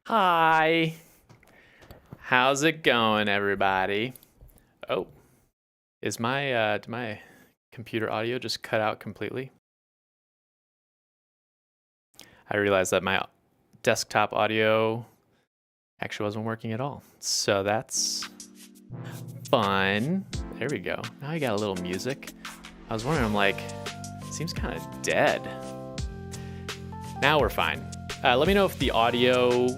Hi. How's it going, everybody? Oh, did my computer audio just cut out completely? I realized that my desktop audio actually wasn't working at all. So that's fun. There we go. Now I got a little music. I was wondering, I'm like, it seems kind of dead. Now we're fine. Let me know if the audio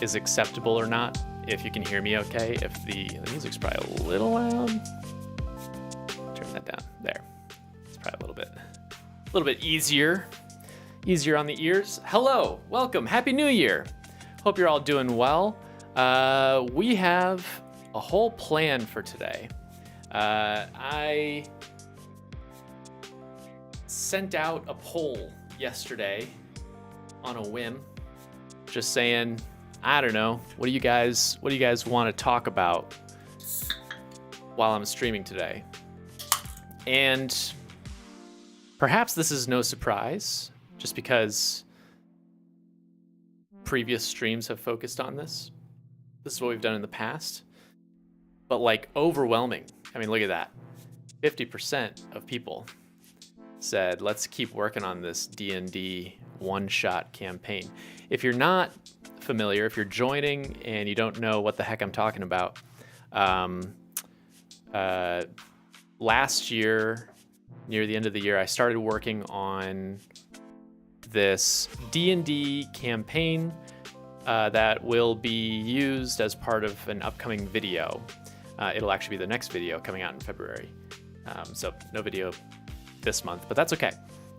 is acceptable or not. If you can hear me okay. If the music's probably a little loud. Turn that down. There. It's probably a little bit easier on the ears. Hello, welcome, Happy New Year. Hope you're all doing well. We have a whole plan for today. I sent out a poll yesterday on a whim, just saying, I don't know, what do you guys want to talk about while I'm streaming today? And perhaps this is no surprise, just because previous streams have focused on this. This is what we've done in the past. But like overwhelming, I mean, look at that. 50% of people said, let's keep working on this D&D one-shot campaign. If you're not familiar, if you're joining and you don't know what the heck I'm talking about, last year, near the end of the year, I started working on this D&D campaign that will be used as part of an upcoming video. It'll actually be the next video coming out in February. So no video this month, but that's okay.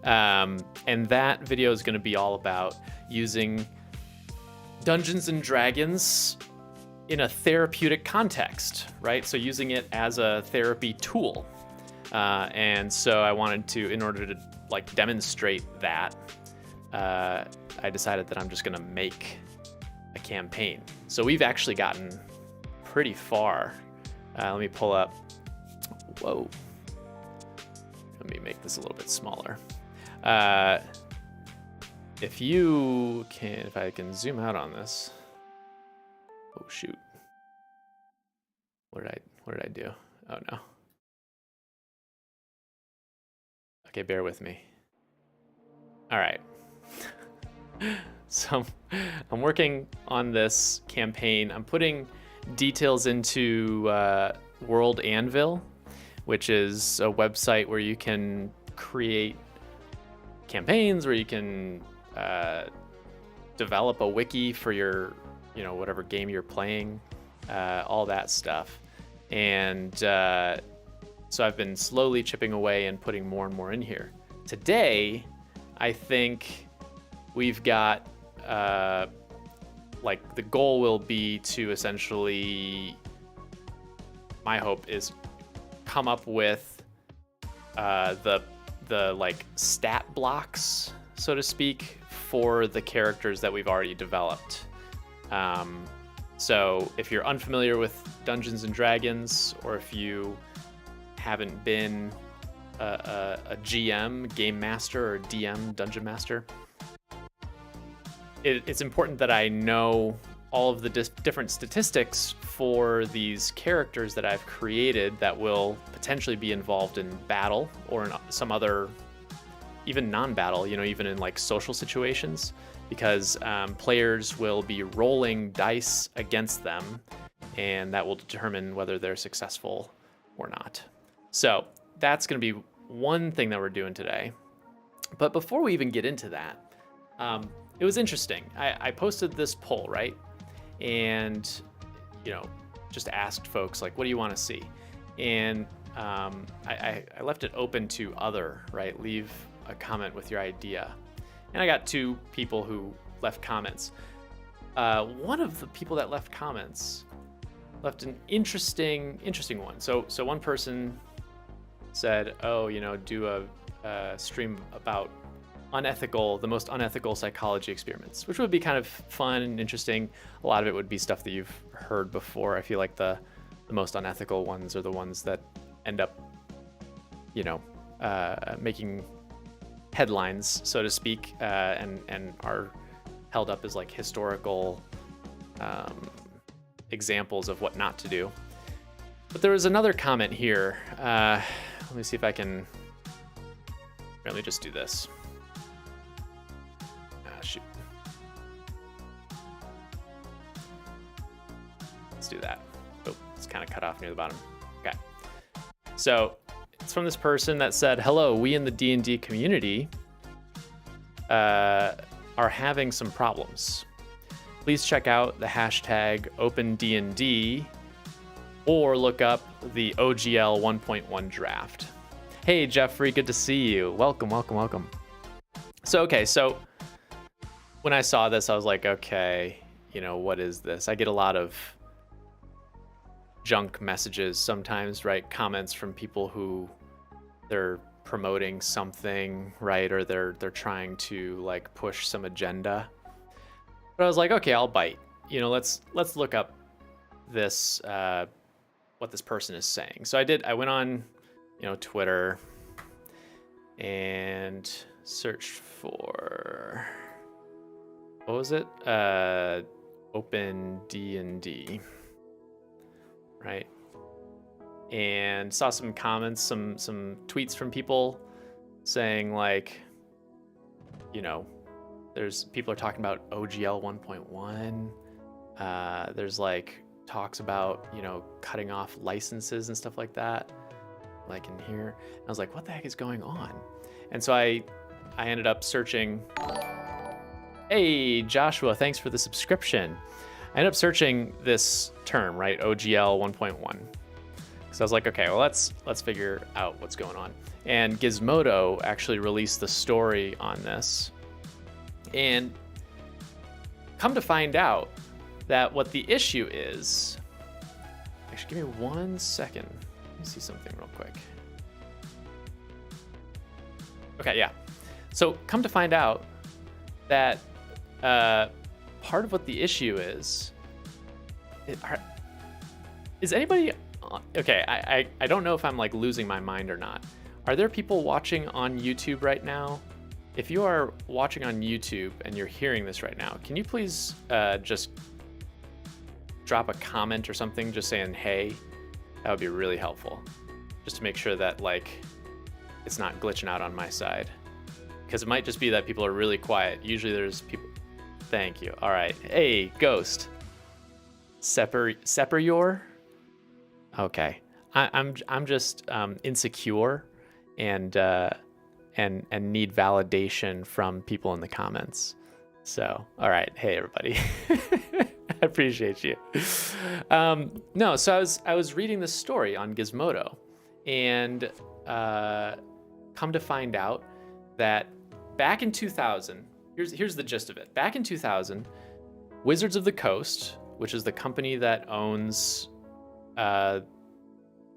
And that video is going to be all about using Dungeons and Dragons in a therapeutic context, right? So using it as a therapy tool. And so I wanted to, in order to like demonstrate that, I decided that I'm just going to make a campaign. So we've actually gotten pretty far. Let me pull up. Whoa. Let me make this a little bit smaller. If I can zoom out on this. Oh shoot. What did I do? Oh no. Okay, bear with me. All right. So I'm working on this campaign. I'm putting details into World Anvil, which is a website where you can create campaigns, where you can develop a wiki for your, whatever game you're playing, all that stuff. And so I've been slowly chipping away and putting more and more in here. Today, I think we've got, the goal will be to essentially, my hope is come up with the like stat blocks, so to speak, for the characters that we've already developed. So if you're unfamiliar with Dungeons and Dragons, or if you haven't been a GM, game master, or DM, dungeon master, it's important that I know all of the different statistics for these characters that I've created that will potentially be involved in battle or in some other, even non-battle, even in like social situations, because players will be rolling dice against them, and that will determine whether they're successful or not. So that's going to be one thing that we're doing today. But before we even get into that, it was interesting. I posted this poll, right? And, just asked folks, like, what do you want to see? And I left it open to other, right? Leave a comment with your idea. And I got 2 people who left comments. One of the people that left comments left an interesting one. So one person said, oh, do a stream about the most unethical psychology experiments, which would be kind of fun and interesting. A lot of it would be stuff that you've heard before. I feel like the most unethical ones are the ones that end up, making headlines, so to speak, and are held up as like historical examples of what not to do. But there was another comment here. Let me see if I can. Let me just do this. Shoot. Let's do that. Oh, it's kind of cut off near the bottom. Okay. So it's from this person that said, "Hello, we in the D&D community are having some problems. Please check out the hashtag OpenDND or look up the OGL 1.1 draft." Hey, Jeffrey, good to see you. Welcome, welcome, welcome. So when I saw this, I was like, okay, what is this? I get a lot of junk messages sometimes, right? Comments from people who they're promoting something, right? Or they're trying to like push some agenda. But I was like, okay, I'll bite. Let's look up this what this person is saying. So I went on, Twitter and searched for, what was it? OpenDND, right? And saw some comments, some tweets from people saying like, there's people are talking about OGL 1.1. There's like talks about, cutting off licenses and stuff like that, like in here. And I was like, what the heck is going on? And so I ended up searching. Hey, Joshua, thanks for the subscription. I ended up searching this term, right? OGL 1.1. So I was like, okay, well, let's figure out what's going on. And Gizmodo actually released the story on this. And come to find out that what the issue is, actually, give me 1 second. Let me see something real quick. Okay, yeah. So come to find out that part of what the issue is anybody, okay, I don't know if I'm like losing my mind or not. Are there people watching on YouTube right now? If you are watching on YouTube and you're hearing this right now, can you please just drop a comment or something just saying, hey? That would be really helpful. Just to make sure that like it's not glitching out on my side. Because it might just be that people are really quiet. Usually there's people. Thank you. All right. Hey, Ghost. Separior? Okay. I'm just insecure and need validation from people in the comments. So, all right. Hey, everybody. I appreciate you. No, so I was reading this story on Gizmodo, and come to find out that back in 2000, here's the gist of it. Back in 2000, Wizards of the Coast, which is the company that owns the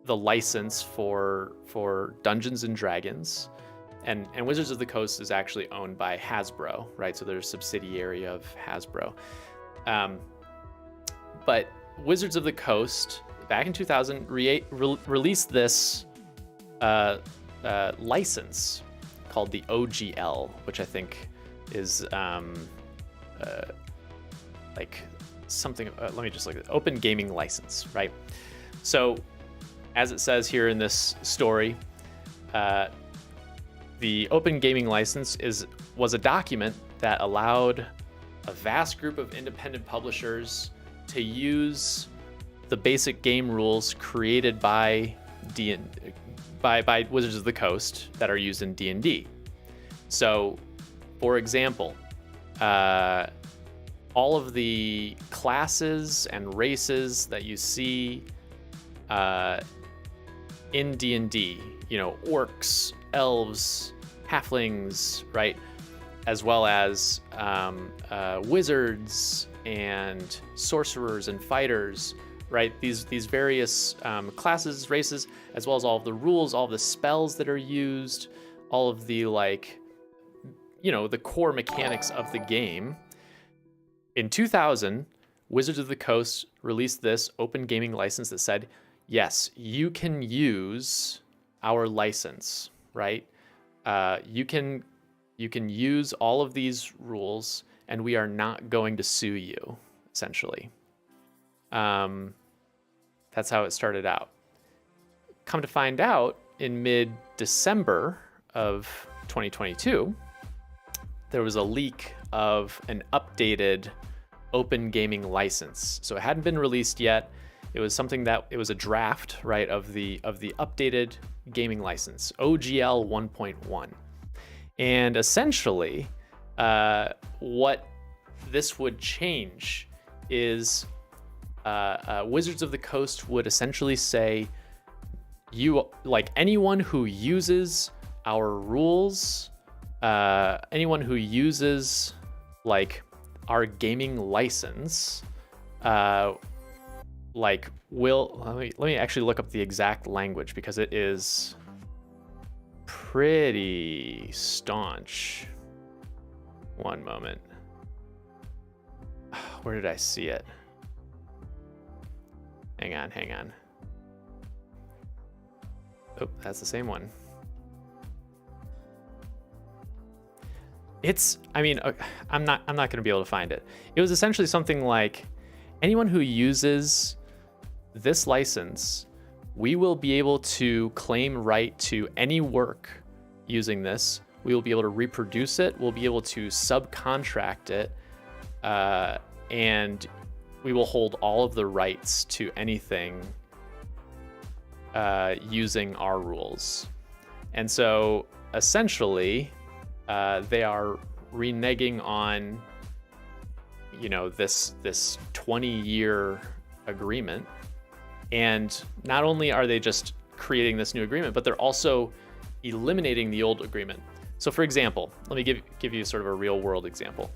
license for Dungeons and Dragons, and Wizards of the Coast is actually owned by Hasbro, right? So they're a subsidiary of Hasbro. But Wizards of the Coast, back in 2000, released this license called the OGL, which I think is like something, let me just look at it. Open Gaming License, right? So as it says here in this story, the Open Gaming License was a document that allowed a vast group of independent publishers to use the basic game rules created by Wizards of the Coast that are used in D&D. So, for example, all of the classes and races that you see in D&D, orcs, elves, halflings, right? As well as wizards and sorcerers and fighters, right? These various classes, races, as well as all of the rules, all of the spells that are used, all of the the core mechanics of the game. In 2000, Wizards of the Coast released this Open Gaming License that said, yes, you can use our license, right? You can use all of these rules, and we are not going to sue you. essentially. That's how it started out. Come to find out, in mid-December of 2022, there was a leak of an updated open gaming license. So it hadn't been released yet. It was something that it was a draft, right, of the updated gaming license, OGL 1.1. And essentially, what this would change is Wizards of the Coast would essentially say, you, like, anyone who uses our rules, anyone who uses like our gaming license, like will, let me actually look up the exact language because it is pretty staunch. One moment. Where did I see it? Hang on. Oh, that's the same one. It's, I mean, I'm not going to be able to find it. It was essentially something like, anyone who uses this license, we will be able to claim right to any work using this. We will be able to reproduce it. We'll be able to subcontract it. And we will hold all of the rights to anything using our rules. And so essentially, they are reneging on, you know, this 20-year agreement. And not only are they just creating this new agreement, but they're also eliminating the old agreement. So for example, let me give you sort of a real world example.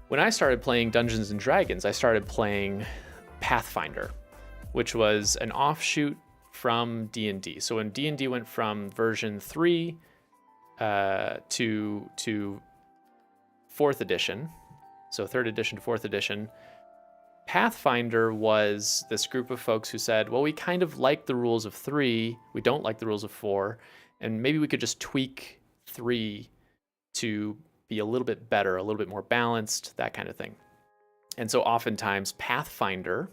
When I started playing Dungeons and Dragons, I started playing Pathfinder, which was an offshoot from D&D. So when D&D went from version 3 to 4th edition, so 3rd edition to 4th edition, Pathfinder was this group of folks who said, well, we kind of like the rules of 3, we don't like the rules of 4, and maybe we could just tweak 3 to be a little bit better, a little bit more balanced, that kind of thing. And so oftentimes Pathfinder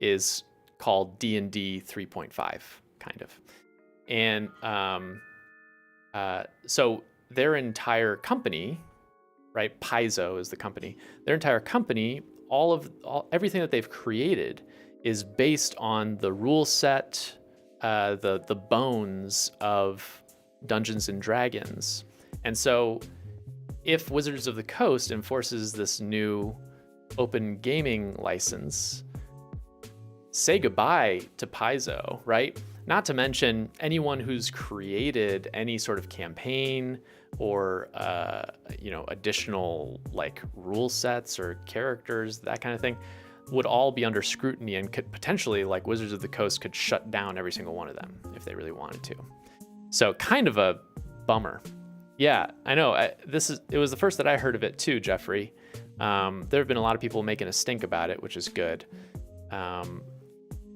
is called D&D 3.5, kind of. And so their entire company, right, Paizo is the company, their entire company, everything that they've created is based on the rule set, the bones of Dungeons and Dragons. And so if Wizards of the Coast enforces this new open gaming license, say goodbye to Paizo, right? Not to mention anyone who's created any sort of campaign or additional like rule sets or characters, that kind of thing, would all be under scrutiny and could potentially, like, Wizards of the Coast could shut down every single one of them if they really wanted to. So kind of a bummer. Yeah, I know. It was the first that I heard of it too, Jeffrey. There have been a lot of people making a stink about it, which is good.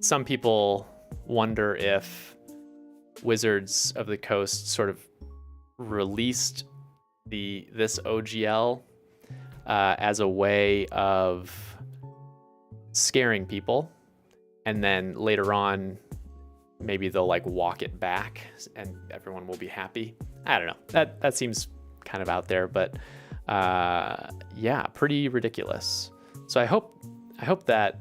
Some people wonder if Wizards of the Coast sort of released this OGL as a way of scaring people, and then later on maybe they'll like walk it back and everyone will be happy. I don't know. That seems kind of out there, but yeah, pretty ridiculous. So I hope that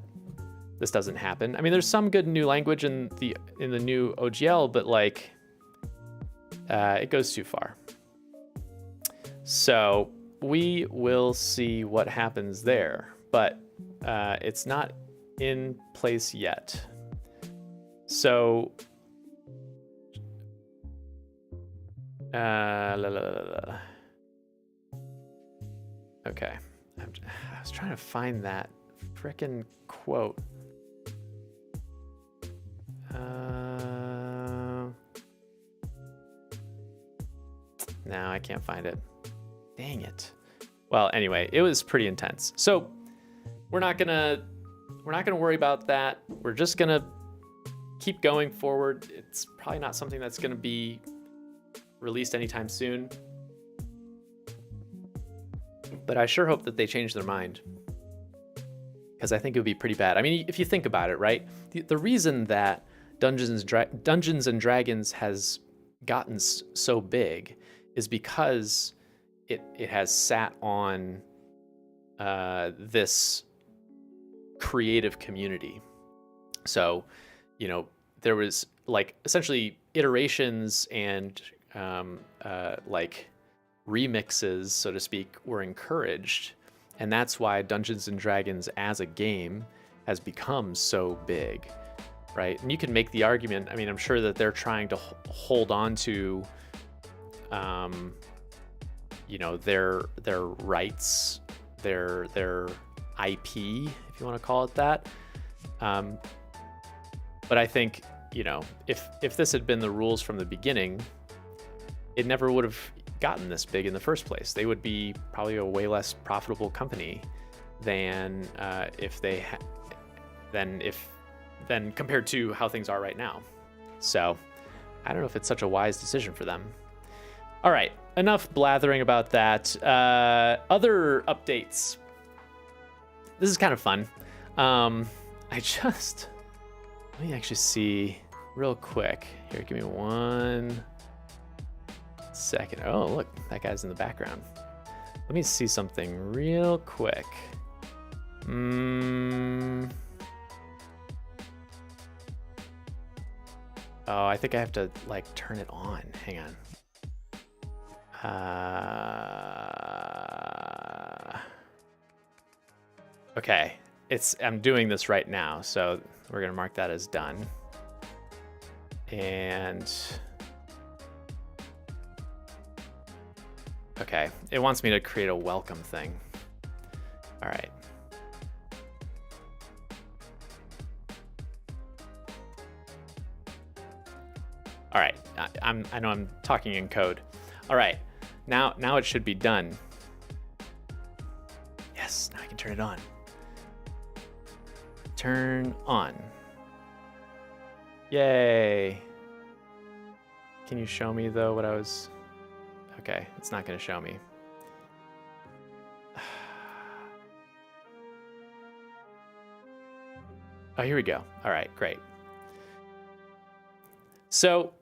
this doesn't happen. I mean, there's some good new language in the new OGL, but like it goes too far. So we will see what happens there, but it's not in place yet. So okay, I was trying to find that frickin' quote. No, I can't find it. Dang it. Well, anyway, it was pretty intense. So we're not gonna worry about that. We're just gonna keep going forward. It's probably not something that's gonna be released anytime soon, but I sure hope that they change their mind. because I think it would be pretty bad. I mean, if you think about it, right? The reason that Dungeons and Dragons has gotten so big is because it has sat on this creative community. So, you know, there was like essentially iterations and like remixes, so to speak, were encouraged. And that's why Dungeons and Dragons as a game has become so big, right? And you can make the argument, I mean, I'm sure that they're trying to hold on to, you know, their rights, their IP, if you want to call it that. But I think, you know, if this had been the rules from the beginning, it never would have gotten this big in the first place. They would be probably a way less profitable company than than compared to how things are right now. So I don't know if it's such a wise decision for them. All right, enough blathering about that. Other updates. This is kind of fun. Let me actually see real quick. Here, give me 1 second. Oh, look, that guy's in the background. Let me see something real quick. Oh, I think I have to like turn it on. Hang on. Okay, I'm doing this right now, so we're gonna mark that as done. And okay, it wants me to create a welcome thing. All right. All right, I know I'm talking in code. All right, now it should be done. Yes, now I can turn it on. Turn on. Yay. Can you show me though what I was... Okay, it's not gonna show me. Oh, here we go. All right, great. So,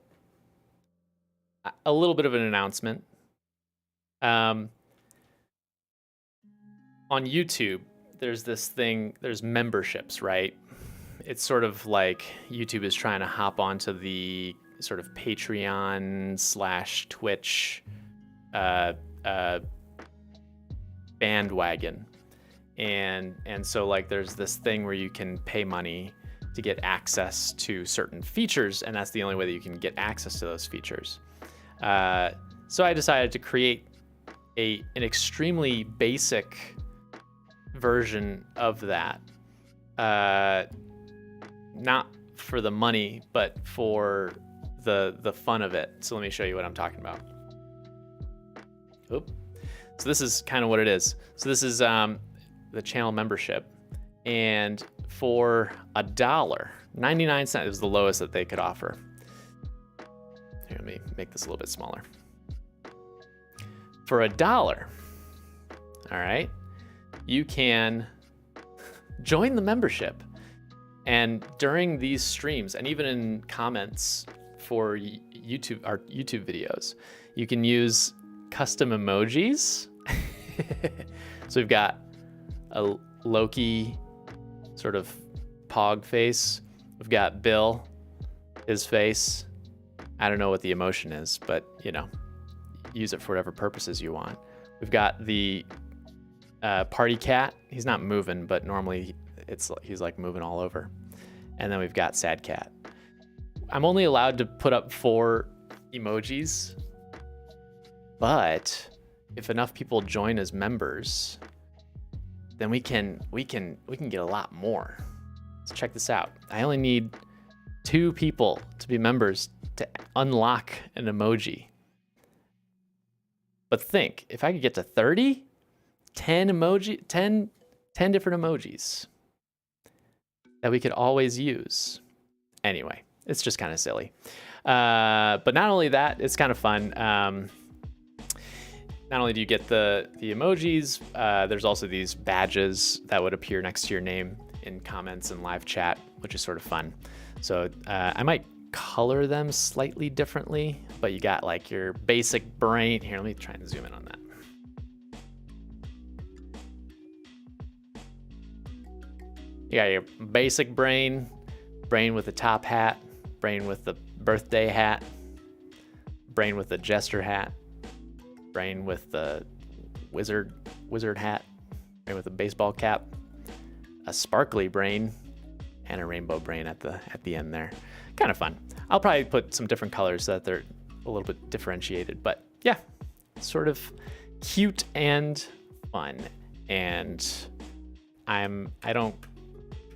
a little bit of an announcement. On YouTube, there's this thing, there's memberships, right? It's sort of like YouTube is trying to hop onto the sort of Patreon/Twitch bandwagon. And so like there's this thing where you can pay money to get access to certain features, and that's the only way that you can get access to those features. So I decided to create an extremely basic version of that. Not for the money, but for the fun of it. So let me show you what I'm talking about. Oop. So this is kind of what it is. So this is the channel membership. And for $1.99, it was the lowest that they could offer. Here, let me make this a little bit smaller. For $1, all right, you can join the membership. And during these streams, and even in comments for YouTube, our YouTube videos, you can use custom emojis. So we've got a Loki sort of pog face. We've got Bill, his face. I don't know what the emotion is, but you know, use it for whatever purposes you want. We've got the party cat. He's not moving, but normally he's like moving all over. And then we've got sad cat. I'm only allowed to put up 4 emojis, but if enough people join as members, then we can get a lot more. So check this out. I only need 2 people to be members to unlock an emoji. But think, if I could get to 30, 10 different emojis that we could always use. Anyway, it's just kind of silly. But not only that, it's kind of fun. not only do you get the emojis, there's also these badges that would appear next to your name in comments and live chat, which is sort of fun. So I might color them slightly differently, but you got like your basic brain. Here, let me try and zoom in on that. You got your basic brain with the top hat, brain with the birthday hat, brain with the jester hat, brain with the wizard hat, brain with a baseball cap, a sparkly brain, and a rainbow brain at the end there. Kind of fun. I'll probably put some different colors so that they're a little bit differentiated, but yeah, sort of cute and fun. And I don't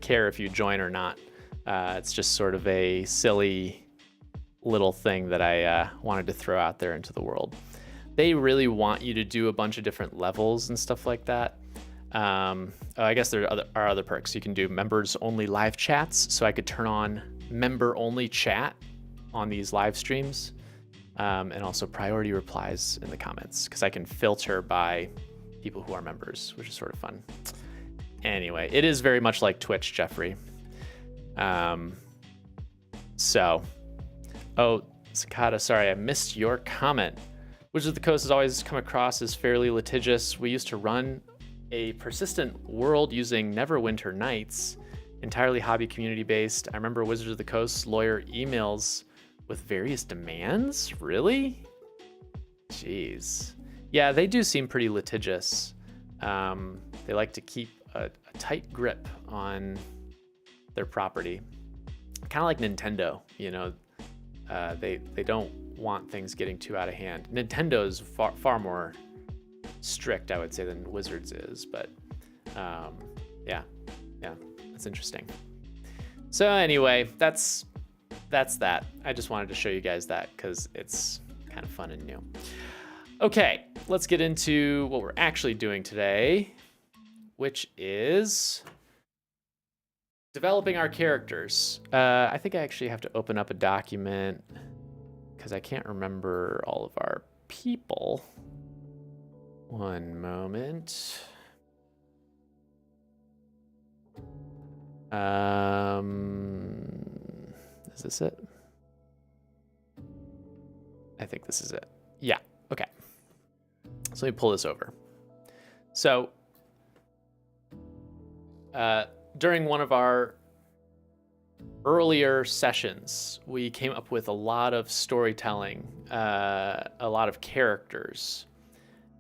care if you join or not. It's just sort of a silly little thing that I wanted to throw out there into the world. They really want you to do a bunch of different levels and stuff like that. I guess there are other perks. You can do members only live chats, so I could turn on member only chat on these live streams, and also priority replies in the comments, because I can filter by people who are members, which is sort of fun. Anyway, it is very much like Twitch, Jeffrey. Cicada, sorry, I missed your comment. Wizards of the Coast has always come across as fairly litigious. We used to run a persistent world using Neverwinter Nights, entirely hobby community based. I remember Wizards of the Coast's lawyer emails with various demands. Really? Jeez. Yeah, they do seem pretty litigious. They like to keep a tight grip on their property, kind of like Nintendo. You know, they don't want things getting too out of hand. Nintendo is far more strict, I would say, than Wizards is, but yeah, that's interesting. So anyway, that's that. I just wanted to show you guys that because it's kind of fun and new. Okay, let's get into what we're actually doing today, which is developing our characters. I think I actually have to open up a document because I can't remember all of our people. One moment. Is this it? I think this is it. Yeah, okay. So let me pull this over. So, during one of our earlier sessions, we came up with a lot of storytelling, a lot of characters,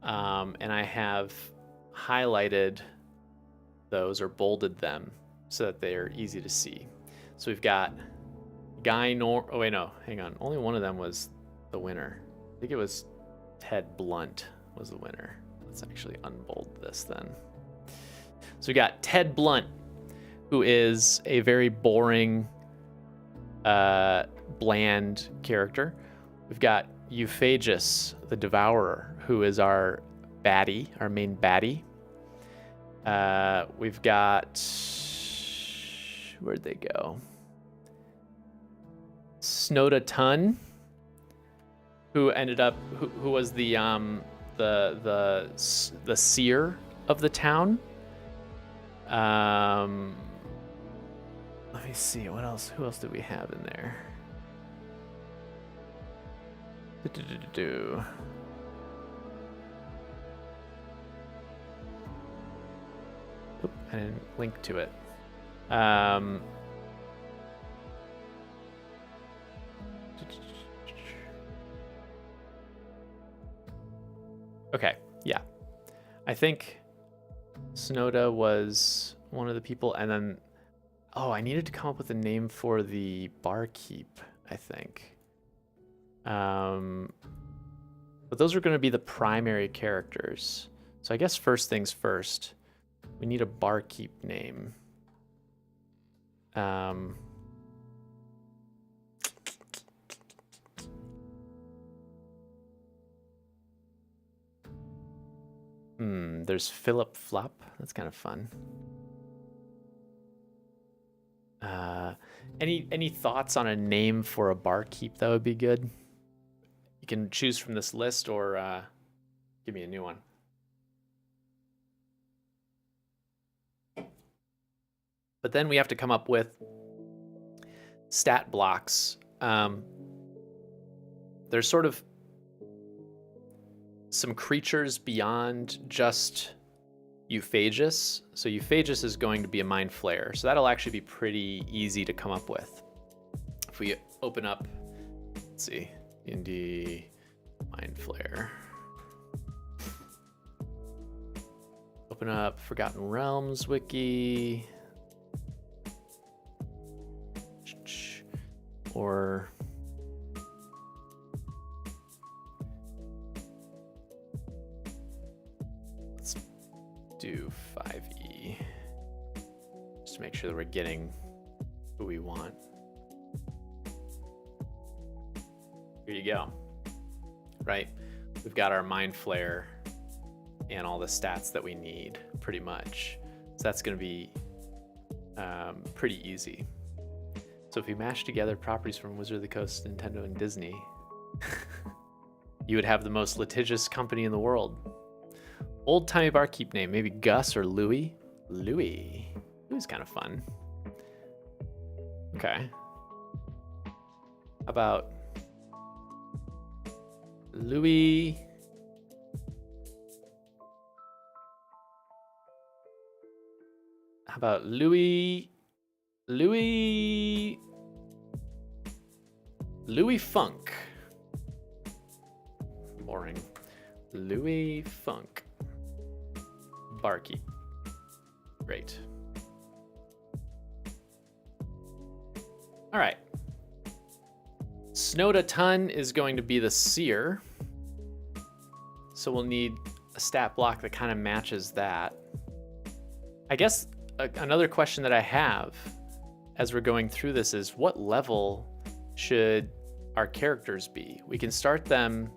and I have highlighted those or bolded them so that they're easy to see. So we've got oh wait, no, hang on. Only one of them was the winner. I think it was Ted Blunt was the winner. Let's actually unbold this then. So we got Ted Blunt, who is a very boring, bland character. We've got Euphagis, the Devourer, who is our baddie, our main baddie. We've got, where'd they go? Snoda Tun, who ended up, who was the seer of the town. Let me see, what else? Who else did we have in there? Oop, I didn't link to it. Okay, yeah. I think Snoda was one of the people, and then, oh, I needed to come up with a name for the barkeep, I think. But those are going to be the primary characters. So I guess first things first, we need a barkeep name. There's Philip Flop. That's kind of fun. Any thoughts on a name for a barkeep that would be good? You can choose from this list or Give me a new one. But then we have to come up with stat blocks. There's sort of some creatures beyond just Euphagous. So Euphagous is going to be a Mind Flayer. So that'll actually be pretty easy to come up with. If we open up, let's see, Indie Mind Flayer. Open up Forgotten Realms wiki. Or let's do 5e just to make sure that we're getting who we want. Here you go. Right? We've got our Mind Flayer and all the stats that we need, pretty much. So that's going to be pretty easy. So if we mash together properties from Wizard of the Coast, Nintendo, and Disney, you would have the most litigious company in the world. Old-timey barkeep name, maybe Gus or Louie. Louie. Louie's kind of fun. Okay. How about Louie? How about Louie? Louie Funk. Boring. Louie Funk. Barkeep. Great. All right. Snowed Ton is going to be the seer. So we'll need a stat block that kind of matches that. I guess another question that I have as we're going through this is, what level should our characters be? We can start them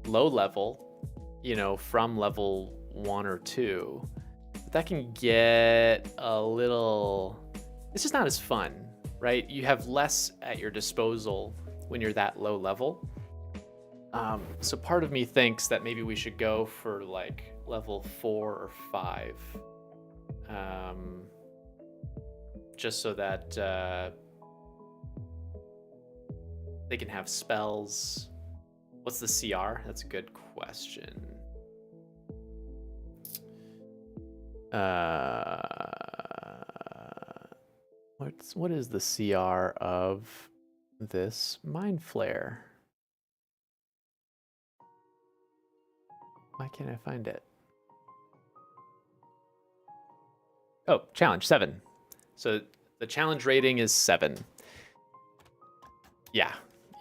low level, you know, from level 1 or 2, but that can get a little, it's just not as fun, right? You have less at your disposal when you're that low level. So part of me thinks that maybe we should go for like level 4 or 5. Just so that they can have spells. What's the CR? That's a good question. What is the CR of this Mind Flayer? Why can't I find it? Oh, challenge 7. So the challenge rating is 7. Yeah,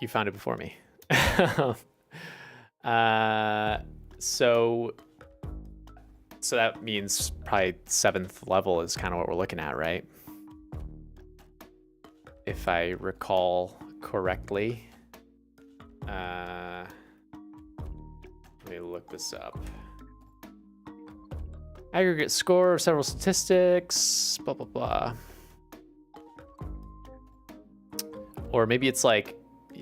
you found it before me. So that means probably 7th level is kind of what we're looking at, right? If I recall correctly. Let me look this up. Aggregate score of several statistics, blah, blah, blah. Or maybe it's like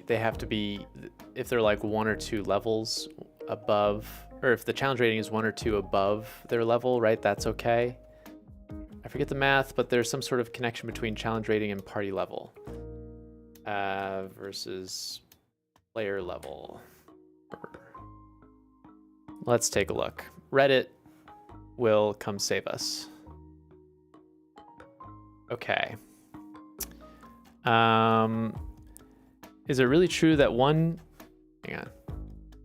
they have to be, if they're like 1 or 2 levels above, or if the challenge rating is 1 or 2 above their level, right? That's okay. I forget the math, but there's some sort of connection between challenge rating and party level versus player level. Let's take a look. Reddit will come save us. Okay. Is it really true that one... Hang on.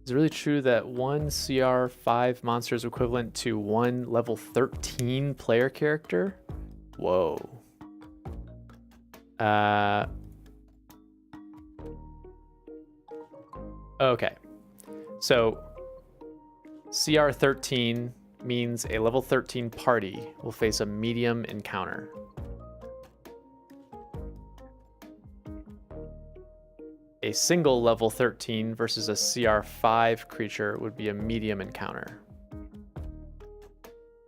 Is it really true that one CR5 monster is equivalent to one level 13 player character? Whoa. Okay. So, CR13 means a level 13 party will face a medium encounter. A single level 13 versus a CR5 creature would be a medium encounter.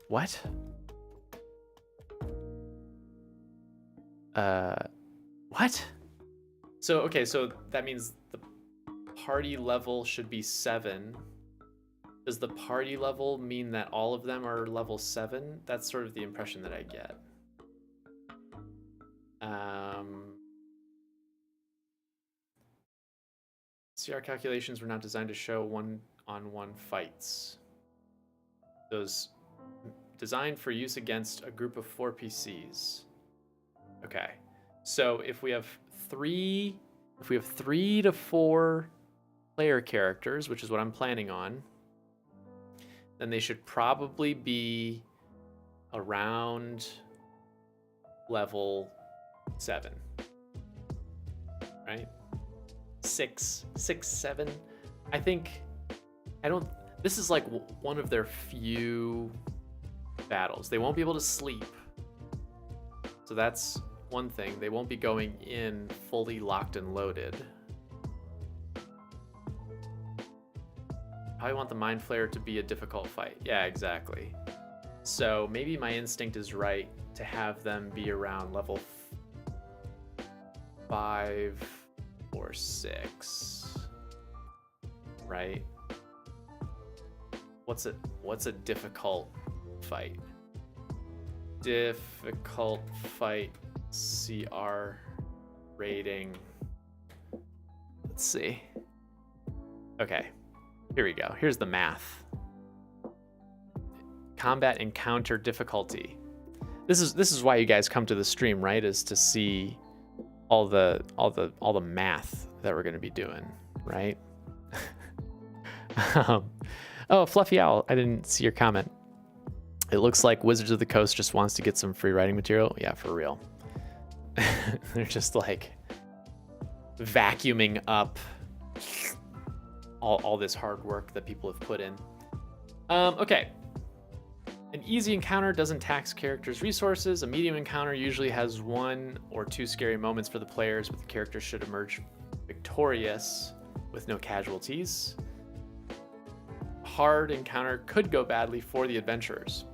What? What? So, okay, so that means the party level should be 7. Does the party level mean that all of them are level 7? That's sort of the impression that I get. CR calculations were not designed to show one-on-one fights. Those designed for use against a group of 4 PCs. Okay, so if we have 3 to 4 player characters, which is what I'm planning on, then they should probably be around level 7, right? 6, 7. This is like one of their few battles. They won't be able to sleep. So that's one thing. They won't be going in fully locked and loaded. Probably want the Mind Flayer to be a difficult fight. Yeah, exactly. So maybe my instinct is right to have them be around level 5 or 6. Right? What's a difficult fight? Difficult fight CR rating. Let's see. Okay. Here we go. Here's the math. Combat encounter difficulty. This is why you guys come to the stream, right? Is to see all the math that we're going to be doing, right? Oh, Fluffy Owl, I didn't see your comment. It looks like Wizards of the Coast just wants to get some free writing material. Yeah, for real. They're just like vacuuming up all this hard work that people have put in. Okay. An easy encounter doesn't tax characters' resources. A medium encounter usually has 1 or 2 scary moments for the players, but the characters should emerge victorious with no casualties. Hard encounter could go badly for the adventurers.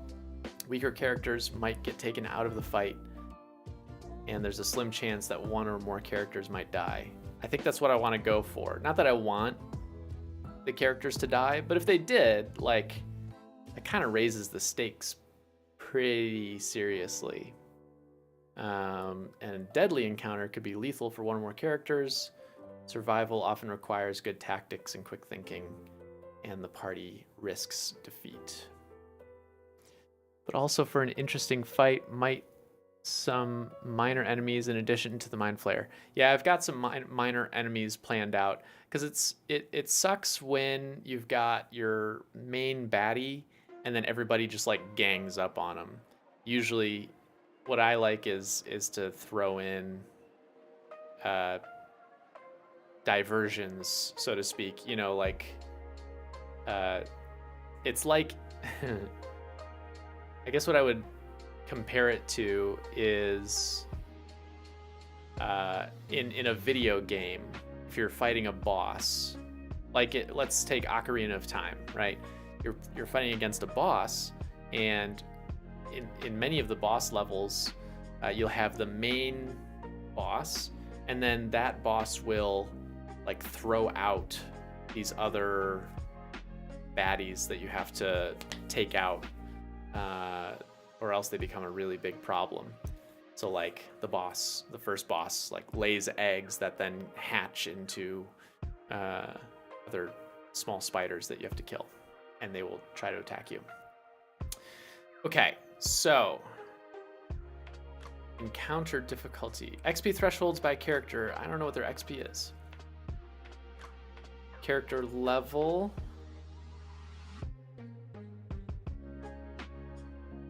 Weaker characters might get taken out of the fight, and there's a slim chance that 1 or more characters might die. I think that's what I want to go for. Not that I want the characters to die, but if they did, like, it kind of raises the stakes pretty seriously. And deadly encounter could be lethal for 1 or more characters. Survival often requires good tactics and quick thinking, and the party risks defeat. But also for an interesting fight, might some minor enemies in addition to the Mind Flayer. Yeah, I've got some minor enemies planned out, because it sucks when you've got your main baddie and then everybody just like gangs up on them. Usually what I like is to throw in diversions, so to speak, you know, like it's like I guess what I would compare it to is in a video game, if you're fighting a boss, like let's take Ocarina of Time, right? You're fighting against a boss, and in many of the boss levels, you'll have the main boss, and then that boss will like throw out these other baddies that you have to take out, or else they become a really big problem. So like the first boss like lays eggs that then hatch into other small spiders that you have to kill, and they will try to attack you. Okay, so encounter difficulty. XP thresholds by character. I don't know what their XP is. Character level.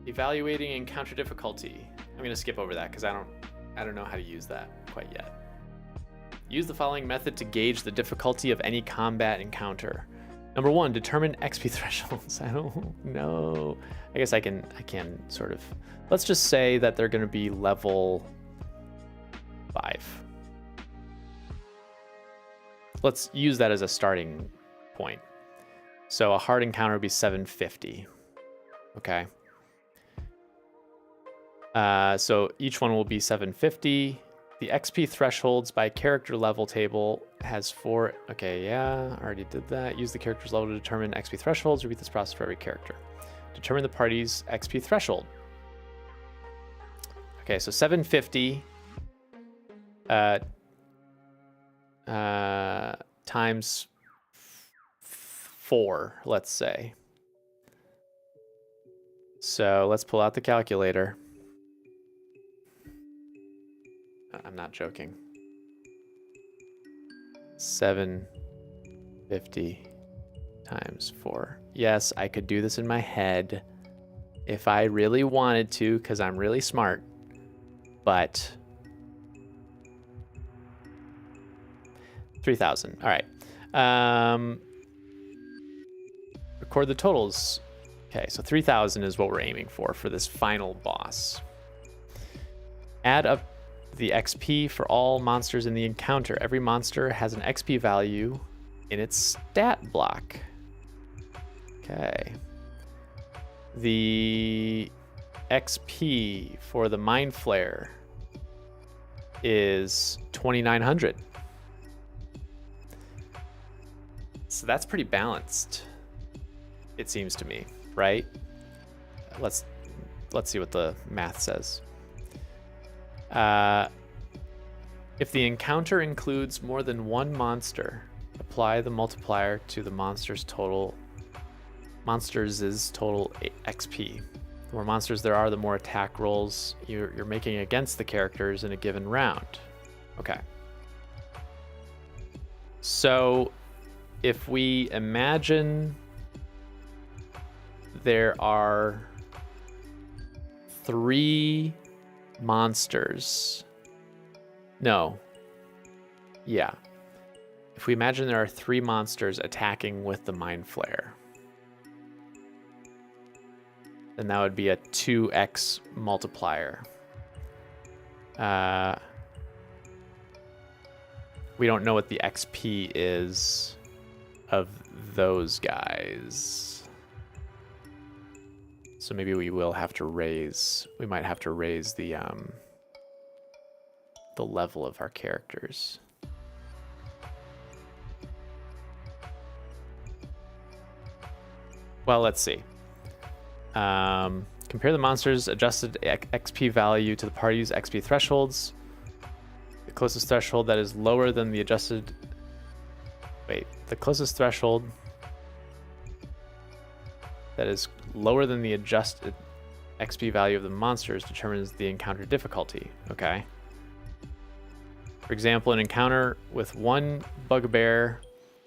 Evaluating encounter difficulty. I'm gonna skip over that because I don't know how to use that quite yet. Use the following method to gauge the difficulty of any combat encounter. Number 1, determine XP thresholds. I don't know. I guess I can sort of. Let's just say that they're gonna be level 5. Let's use that as a starting point. So a hard encounter would be 750. Okay. So each one will be 750. The XP thresholds by character level table has 4. Okay, yeah, already did that. Use the character's level to determine XP thresholds. Repeat this process for every character. Determine the party's XP threshold. Okay, so 750 times 4, let's say. So let's pull out the calculator. I'm not joking. 750 times 4. Yes, I could do this in my head if I really wanted to, because I'm really smart. But 3,000. All right. Record the totals. Okay, so 3,000 is what we're aiming for this final boss. Add up the XP for all monsters in the encounter. Every monster has an XP value in its stat block. Okay. The XP for the Mind Flare is 2,900. So that's pretty balanced, it seems to me, right? Let's see what the math says. If the encounter includes more than one monster, apply the multiplier to the monster's total XP. The more monsters there are, the more attack rolls you're making against the characters in a given round. Okay. So if we imagine there are 3 monsters. No. Yeah. If we imagine there are 3 monsters attacking with the Mind Flare, then that would be a 2x multiplier. We don't know what the XP is of those guys. So maybe we will have to raise, we might have to raise the level of our characters. Well, let's see. Compare the monster's adjusted XP value to the party's XP thresholds. The closest threshold that is lower than the adjusted... Wait, the closest threshold that is lower than the adjusted XP value of the monsters determines the encounter difficulty. Okay. For example, an encounter with 1 bugbear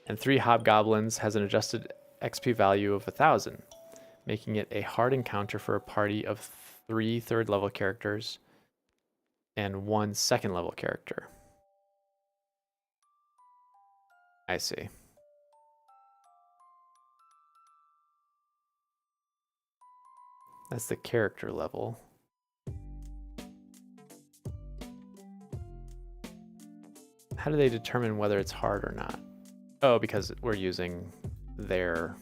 and 3 hobgoblins has an adjusted XP value of 1,000, making it a hard encounter for a party of 3 third-level characters and 1 second-level character. I see. That's the character level. How do they determine whether it's hard or not? Oh, because we're using their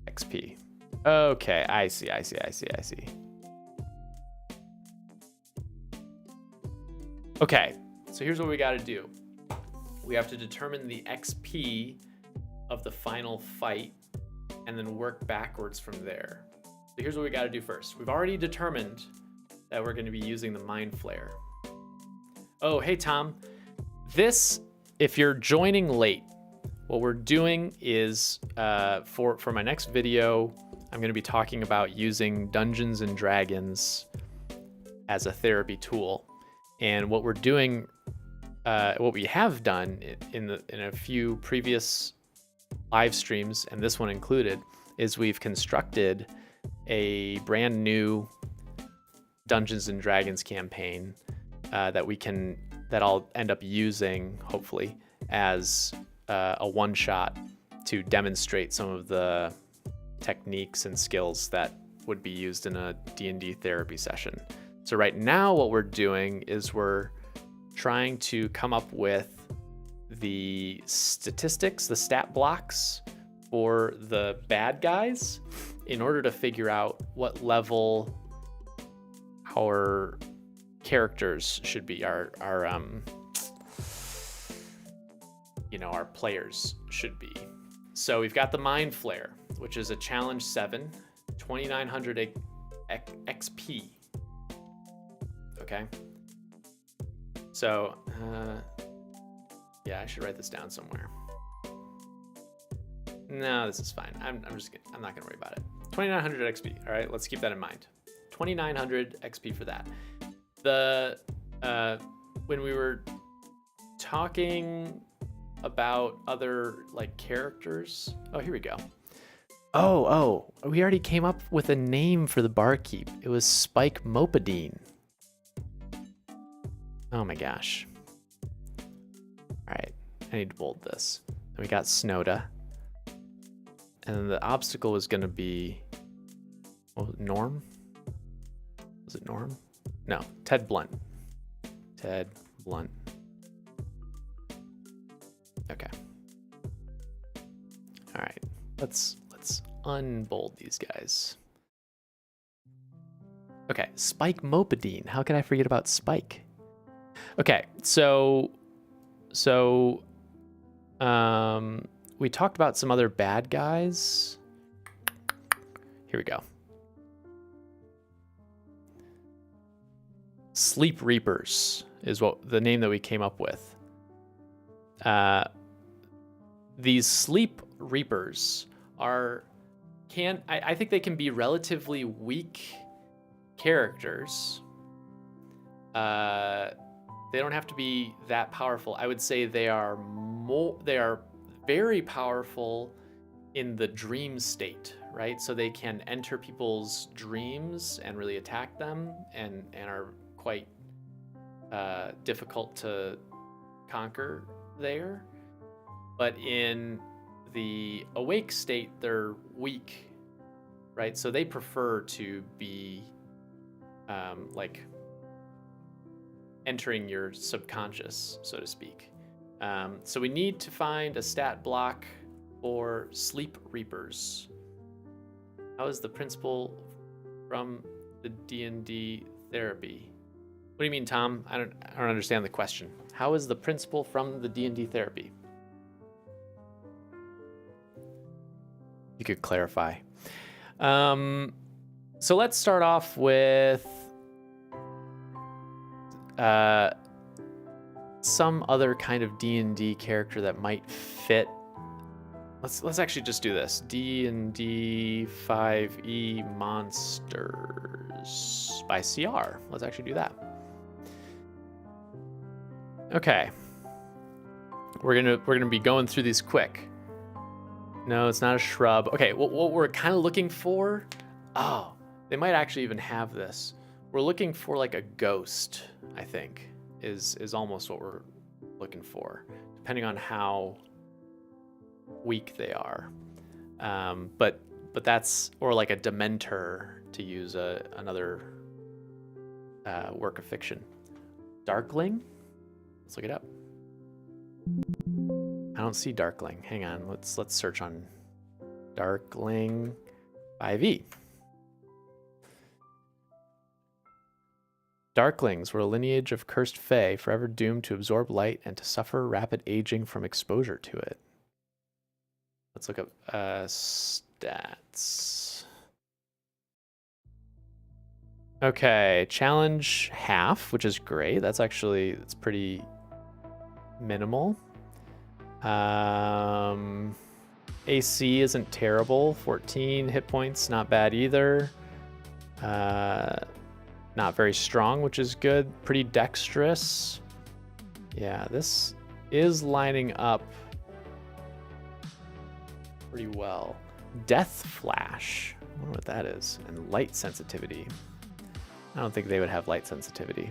XP. Okay, I see. Okay, so here's what we got to do. We have to determine the XP of the final fight and then work backwards from there. So here's what we got to do first. We've already determined that we're going to be using the Mind Flare. Oh, hey, Tom. This, if you're joining late, what we're doing is for my next video, I'm going to be talking about using Dungeons and Dragons as a therapy tool. And what we're doing, what we have done in a few previous live streams, and this one included, is we've constructed a brand new Dungeons and Dragons campaign that I'll end up using, hopefully, as a one-shot to demonstrate some of the techniques and skills that would be used in a D&D therapy session. So right now what we're doing is we're trying to come up with the statistics, the stat blocks for the bad guys in order to figure out what level our characters should be, our our players should be. So we've got the Mind Flare, which is a challenge 7, 2900 XP. Okay. So, yeah, I should write this down somewhere. No, this is fine. I'm not gonna worry about it. 2900 XP. All right, let's keep that in mind. 2900 XP for that. When we were talking about other like characters. Oh, here we go. Oh, we already came up with a name for the barkeep. It was Spike Mopedine. Oh my gosh. All right, I need to bold this. Then we got Snowda. And then the obstacle was gonna be, what was it, Norm? Was it Norm? No, Ted Blunt. Ted Blunt. Okay. All right, let's unbold these guys. Okay, Spike Mopedine. How could I forget about Spike? Okay, so we talked about some other bad guys. Here we go. Sleep Reapers is what the name that we came up with. These Sleep Reapers I think they can be relatively weak characters. They don't have to be that powerful. I would say they are very powerful in the dream state, right? So they can enter people's dreams and really attack them, and are quite difficult to conquer there. But in the awake state, they're weak, right? So they prefer to be like entering your subconscious, so to speak. So we need to find a stat block for Sleep Reapers. How is the principal from the D&D therapy? What do you mean, Tom? I don't understand the question. How is the principal from the D&D therapy? You could clarify. So let's start off with some other kind of D&D character that might fit. Let's actually just do this. D&D 5e monsters by CR. Let's actually do that. Okay. We're gonna be going through these quick. No, it's not a shrub. Okay, what we're kind of looking for, oh, they might actually even have this. We're looking for like a ghost, I think, is almost what we're looking for, depending on how weak they are. But that's, or like a Dementor, to use another work of fiction. Darkling? Let's look it up. I don't see Darkling. Hang on, let's search on Darkling 5e. Darklings were a lineage of cursed fae, forever doomed to absorb light and to suffer rapid aging from exposure to it. Let's look up stats. Okay, challenge half, which is great. It's pretty minimal. AC isn't terrible. 14 hit points, not bad either. Not very strong, which is good. Pretty dexterous. Yeah, this is lining up pretty well. Death Flash. I wonder what that is. And light sensitivity. I don't think they would have light sensitivity.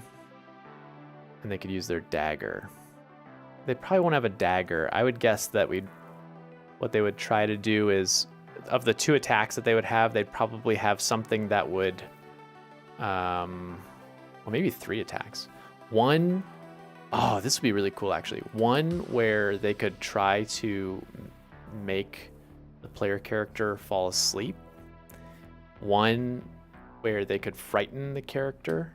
And they could use their dagger. They probably won't have a dagger. I would guess that what they would try to do is, of the 2 attacks that they would have, they'd probably have something that would, well, maybe 3 attacks. One, oh, this would be really cool actually. One where they could try to make the player character fall asleep. One where they could frighten the character.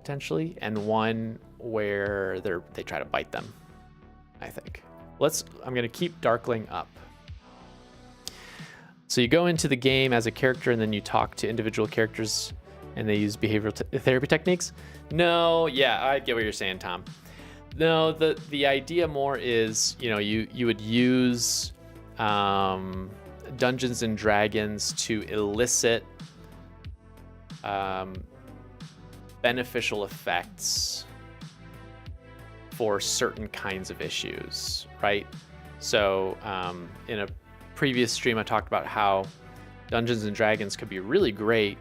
potentially, and one where they try to bite them, I think. I'm going to keep Darkling up. So you go into the game as a character, and then you talk to individual characters, and they use behavioral therapy techniques. No, yeah, I get what you're saying, Tom. No, the idea more is, you would use Dungeons and Dragons to elicit beneficial effects for certain kinds of issues, right? So in a previous stream, I talked about how Dungeons and Dragons could be really great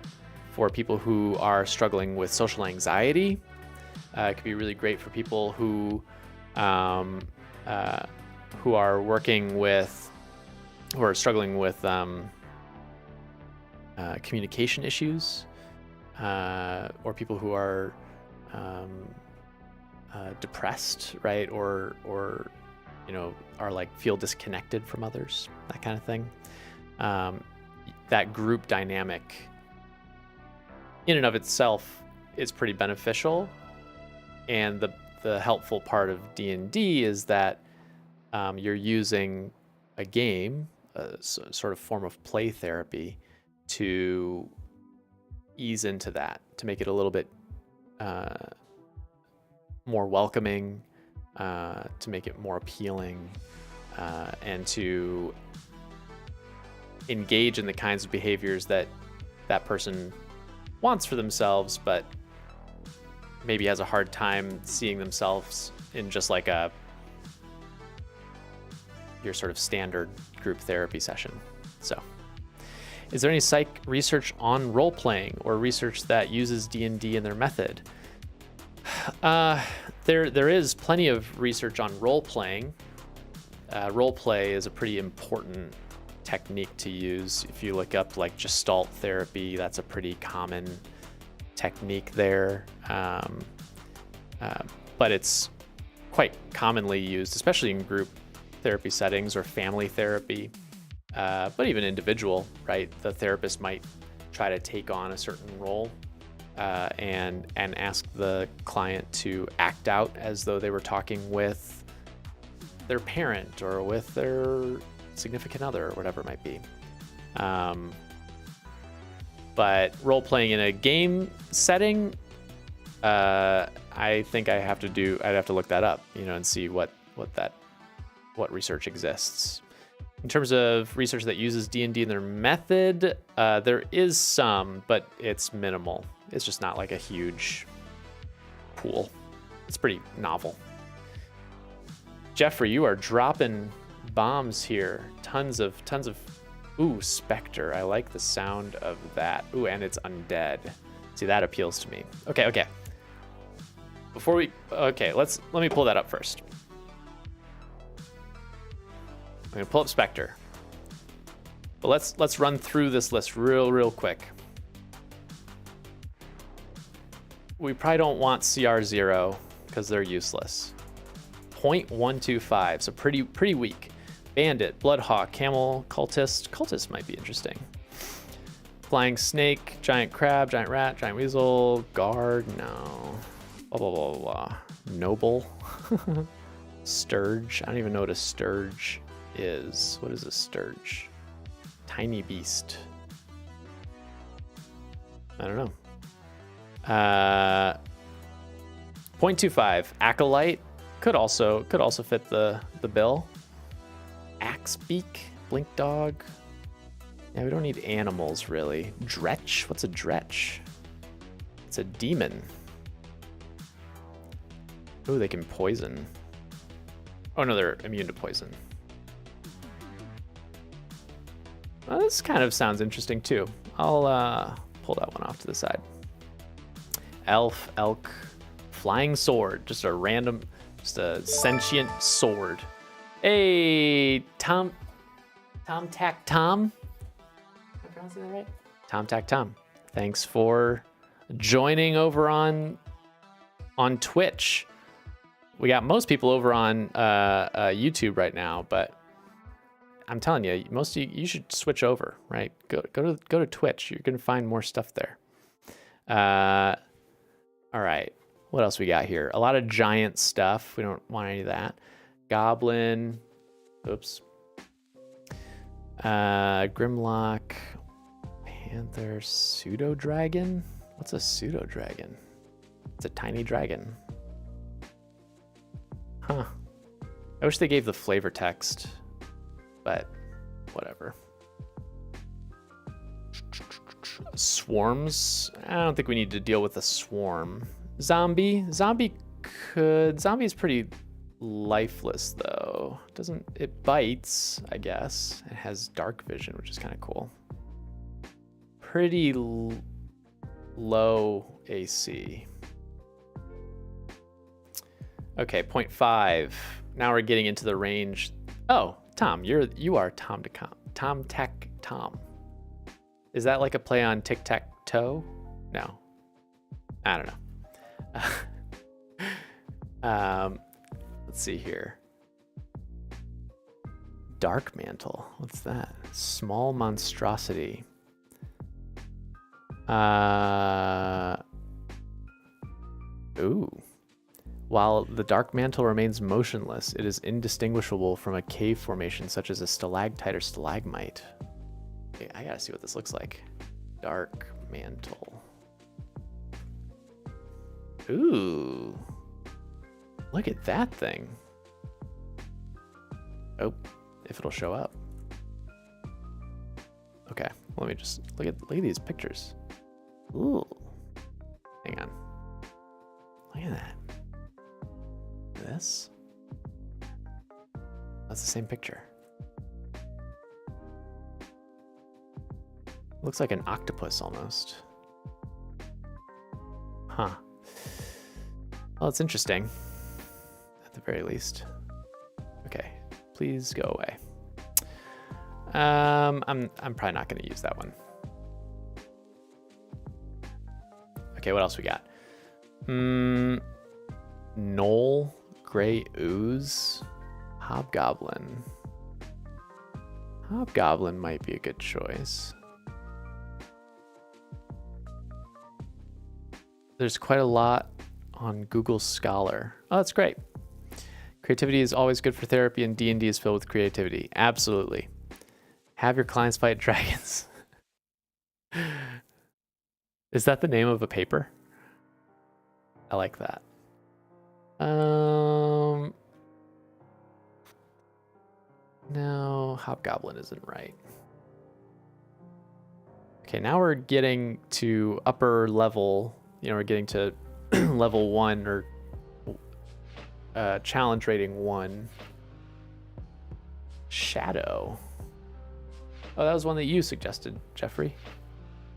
for people who are struggling with social anxiety. It could be really great for people who are struggling with communication issues, or people who are depressed, right? Or are like feel disconnected from others, that kind of thing. That group dynamic in and of itself is pretty beneficial. And the helpful part of D&D is that you're using a game, a sort of form of play therapy, to ease into that, to make it a little bit more welcoming, to make it more appealing, and to engage in the kinds of behaviors that person wants for themselves, but maybe has a hard time seeing themselves in just like your sort of standard group therapy session. So, is there any psych research on role-playing or research that uses D&D in their method? There is plenty of research on role-playing. Role-play is a pretty important technique to use. If you look up like Gestalt therapy, that's a pretty common technique there. But it's quite commonly used, especially in group therapy settings or family therapy, but even individual, right? The therapist might try to take on a certain role and ask the client to act out as though they were talking with their parent or with their significant other or whatever it might be. But role-playing in a game setting, I think I'd have to look that up, and see what research exists. In terms of research that uses D&D in their method, there is some, but it's minimal. It's just not like a huge pool. It's pretty novel. Jeffrey, you are dropping bombs here. Tons of, ooh, Spectre. I like the sound of that. Ooh, and it's undead. See, that appeals to me. Okay. Let me pull that up first. I'm gonna pull up Spectre. But let's run through this list real quick. We probably don't want CR0 because they're useless. 0.125, so pretty weak. Bandit, Bloodhawk, Camel, Cultist. Cultist might be interesting. Flying Snake, Giant Crab, Giant Rat, Giant Weasel, Guard, no. Blah. Noble. Sturge. I don't even know what a Sturge is. What is a Sturge? Tiny beast. I don't know. 0.25. Acolyte could also fit the bill. Axebeak, Blink Dog. Yeah, we don't need animals really. Dretch. What's a Dretch? It's a demon. Ooh, they can poison. Oh no, they're immune to poison. Well, this kind of sounds interesting too. I'll pull that one off to the side. Elf, Elk, Flying Sword. Just a sentient sword. Hey, Tom Tack Tom. Am I pronouncing that right? Tom Tack Tom. Thanks for joining over on Twitch. We got most people over on YouTube right now, but I'm telling you, most of you should switch over, right? Go to Twitch. You're gonna find more stuff there. All right. What else we got here? A lot of giant stuff. We don't want any of that. Goblin. Oops. Grimlock. Panther. Pseudo dragon. What's a pseudo dragon? It's a tiny dragon. Huh. I wish they gave the flavor text, but whatever. Swarms. I don't think we need to deal with a swarm. Zombie. Zombie's pretty lifeless though. It bites, I guess. It has dark vision, which is kind of cool. Pretty low AC. Okay, 0.5. Now we're getting into the range. Oh, Tom, you are Tom Tech Tom. Is that like a play on tic-tac-toe? No. I don't know. Let's see here. Dark Mantle. What's that? Small monstrosity. Ooh. While the Dark Mantle remains motionless, it is indistinguishable from a cave formation such as a stalactite or stalagmite. Okay, I gotta see what this looks like. Dark Mantle. Ooh. Look at that thing. Oh, if it'll show up. Okay, let me just look at these pictures. Ooh. Hang on. Look at that. This? That's the same picture. Looks like an octopus almost. Huh. Well, it's interesting. At the very least. Okay, please go away. I'm probably not going to use that one. Okay, what else we got? Knoll, Gray Ooze, Hobgoblin. Hobgoblin might be a good choice. There's quite a lot on Google Scholar. Oh, that's great. Creativity is always good for therapy, and D&D is filled with creativity. Absolutely. Have your clients fight dragons. Is that the name of a paper? I like that. No, Hobgoblin isn't right. Okay, now we're getting to upper level. You know, we're getting to level 1 or challenge rating 1. Shadow. Oh, that was one that you suggested, Jeffrey.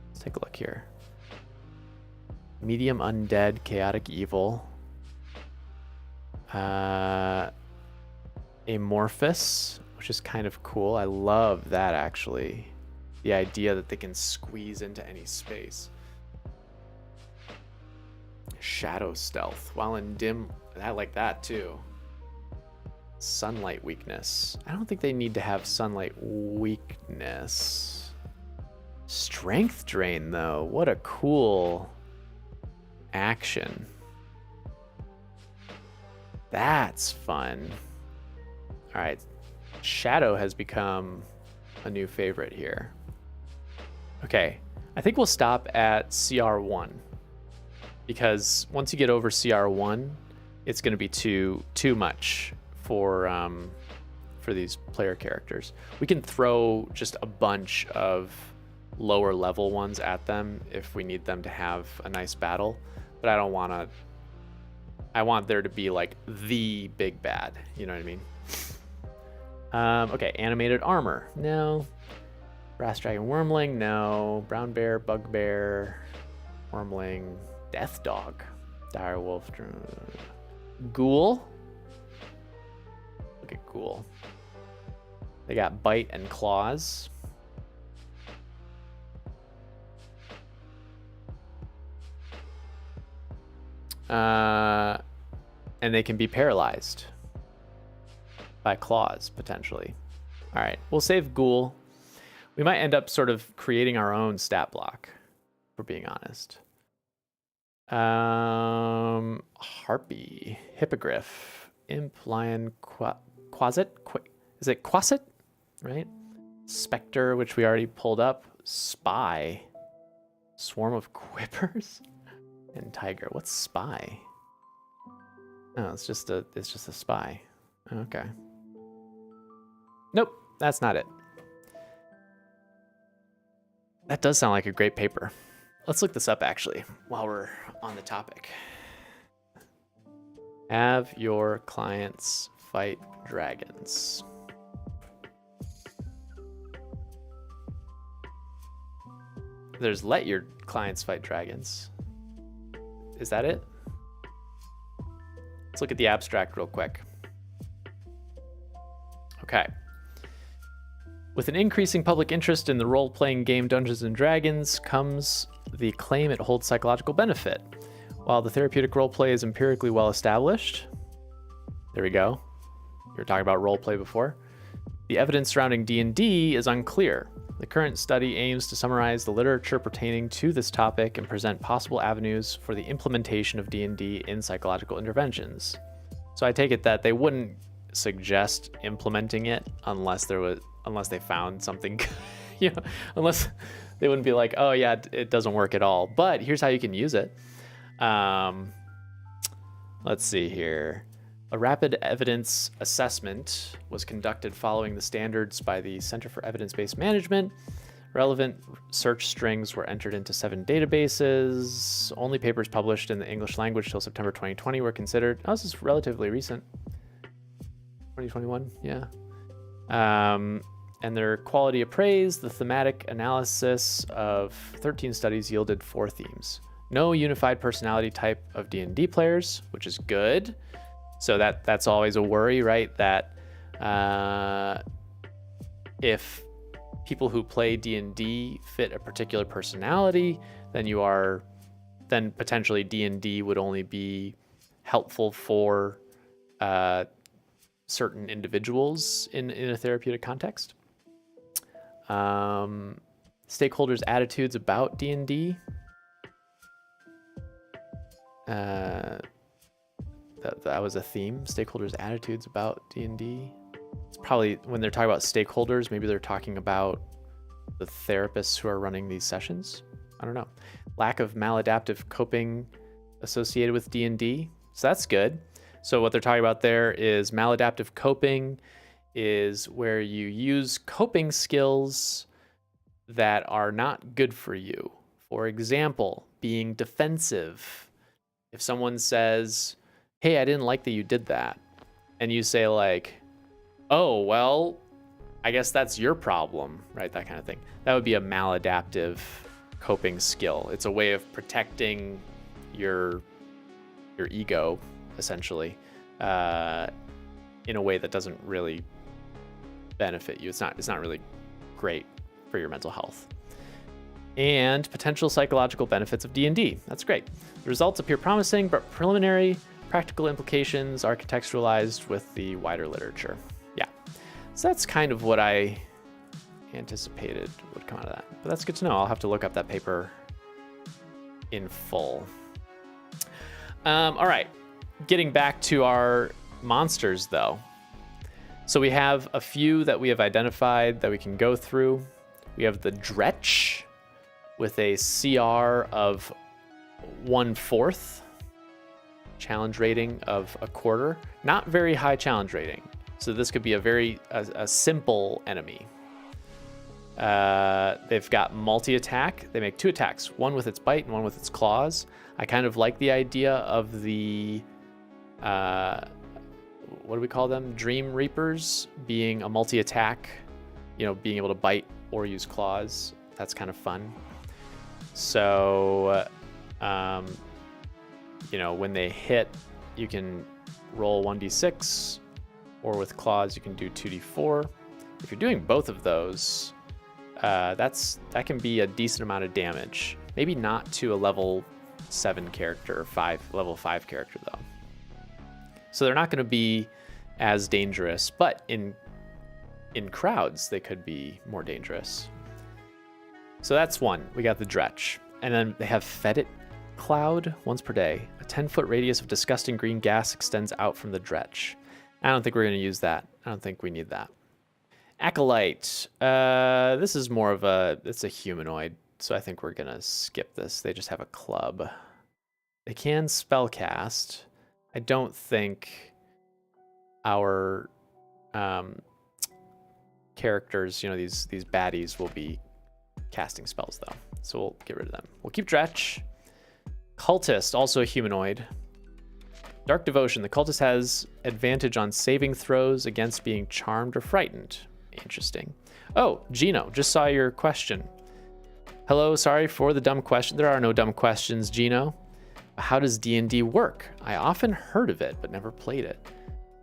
Let's take a look here. Medium undead, chaotic evil. Amorphous, which is kind of cool. I love that, actually. The idea that they can squeeze into any space. Shadow stealth. While in dim, I like that too. Sunlight weakness. I don't think they need to have sunlight weakness. Strength drain, though. What a cool action. That's fun. All right. Shadow has become a new favorite here. Okay. I think we'll stop at CR1. Because once you get over CR1, it's going to be too much for these player characters. We can throw just a bunch of lower level ones at them if we need them to have a nice battle, but I don't want to. I want there to be like the big bad. You know what I mean? Okay, animated armor. No. Brass dragon wormling. No. Brown bear, bugbear, wormling. Death dog, dire wolf, ghoul. Look at ghoul. They got bite and claws. And they can be paralyzed by claws potentially. All right, we'll save ghoul. We might end up sort of creating our own stat block, if we're being honest. Harpy, hippogriff, imp, lion, quasit. Is it quasit? Right? Spectre, which we already pulled up. Spy, swarm of quippers, and tiger. What's spy? Oh, it's just a spy. Okay. Nope, that's not it. That does sound like a great paper. Let's look this up actually while we're on the topic. Have your clients fight dragons. There's let your clients fight dragons. Is that it? Let's look at the abstract real quick. Okay. With an increasing public interest in the role-playing game Dungeons & Dragons comes the claim it holds psychological benefit. While the therapeutic roleplay is empirically well established, there we go. You were talking about roleplay before. The evidence surrounding D&D is unclear. The current study aims to summarize the literature pertaining to this topic and present possible avenues for the implementation of D&D in psychological interventions. So I take it that they wouldn't suggest implementing it unless they found something, unless they wouldn't be like, oh yeah, it doesn't work at all. But here's how you can use it. Let's see here. A rapid evidence assessment was conducted following the standards by the Center for Evidence-Based Management. Relevant search strings were entered into 7 databases. Only papers published in the English language till September 2020 were considered. Oh, this is relatively recent. 2021, yeah. And their quality appraised. The thematic analysis of 13 studies yielded 4 themes. No unified personality type of D&D players, which is good. So that's always a worry, right? That if people who play D&D fit a particular personality, then potentially D&D would only be helpful for certain individuals in a therapeutic context. Stakeholders' attitudes about D&D. That was a theme. Stakeholders' attitudes about D&D. It's probably when they're talking about stakeholders, maybe they're talking about the therapists who are running these sessions. I don't know. Lack of maladaptive coping associated with D&D. So that's good. So what they're talking about there is maladaptive coping is where you use coping skills that are not good for you. For example, being defensive. If someone says, hey, I didn't like that you did that, and you say like, oh, well, I guess that's your problem, right? That kind of thing. That would be a maladaptive coping skill. It's a way of protecting your ego, essentially, in a way that doesn't really benefit you. It's not really great for your mental health. And potential psychological benefits of D&D. That's great. The results appear promising, but preliminary practical implications are contextualized with the wider literature. Yeah. So that's kind of what I anticipated would come out of that. But that's good to know. I'll have to look up that paper in full. All right. Getting back to our monsters, though. So we have a few that we have identified that we can go through. We have the Dretch with a CR of 1/4, challenge rating of 1/4. Not very high challenge rating. So this could be a simple enemy. They've got multi-attack. They make 2 attacks, one with its bite and one with its claws. I kind of like the idea of the, what do we call them? Dream Reapers being a multi-attack, being able to bite or use claws. That's kind of fun. So, when they hit, you can roll 1d6, or with claws, you can do 2d4. If you're doing both of those, that can be a decent amount of damage. Maybe not to a level 7 character or level 5 character, though. So they're not going to be as dangerous, but in crowds, they could be more dangerous. So that's one. We got the Dretch. And then they have Fetid cloud once per day. A 10-foot radius of disgusting green gas extends out from the dretch. I don't think we're going to use that. I don't think we need that. Acolyte. This is more of it's a humanoid, so I think we're going to skip this. They just have a club. They can spellcast. I don't think our characters, these baddies will be casting spells though. So we'll get rid of them. We'll keep Dretch. Cultist, also a humanoid. Dark Devotion. The cultist has advantage on saving throws against being charmed or frightened. Interesting. Oh, Gino, just saw your question. Hello, sorry for the dumb question. There are no dumb questions, Gino. How does D&D work? I often heard of it, but never played it.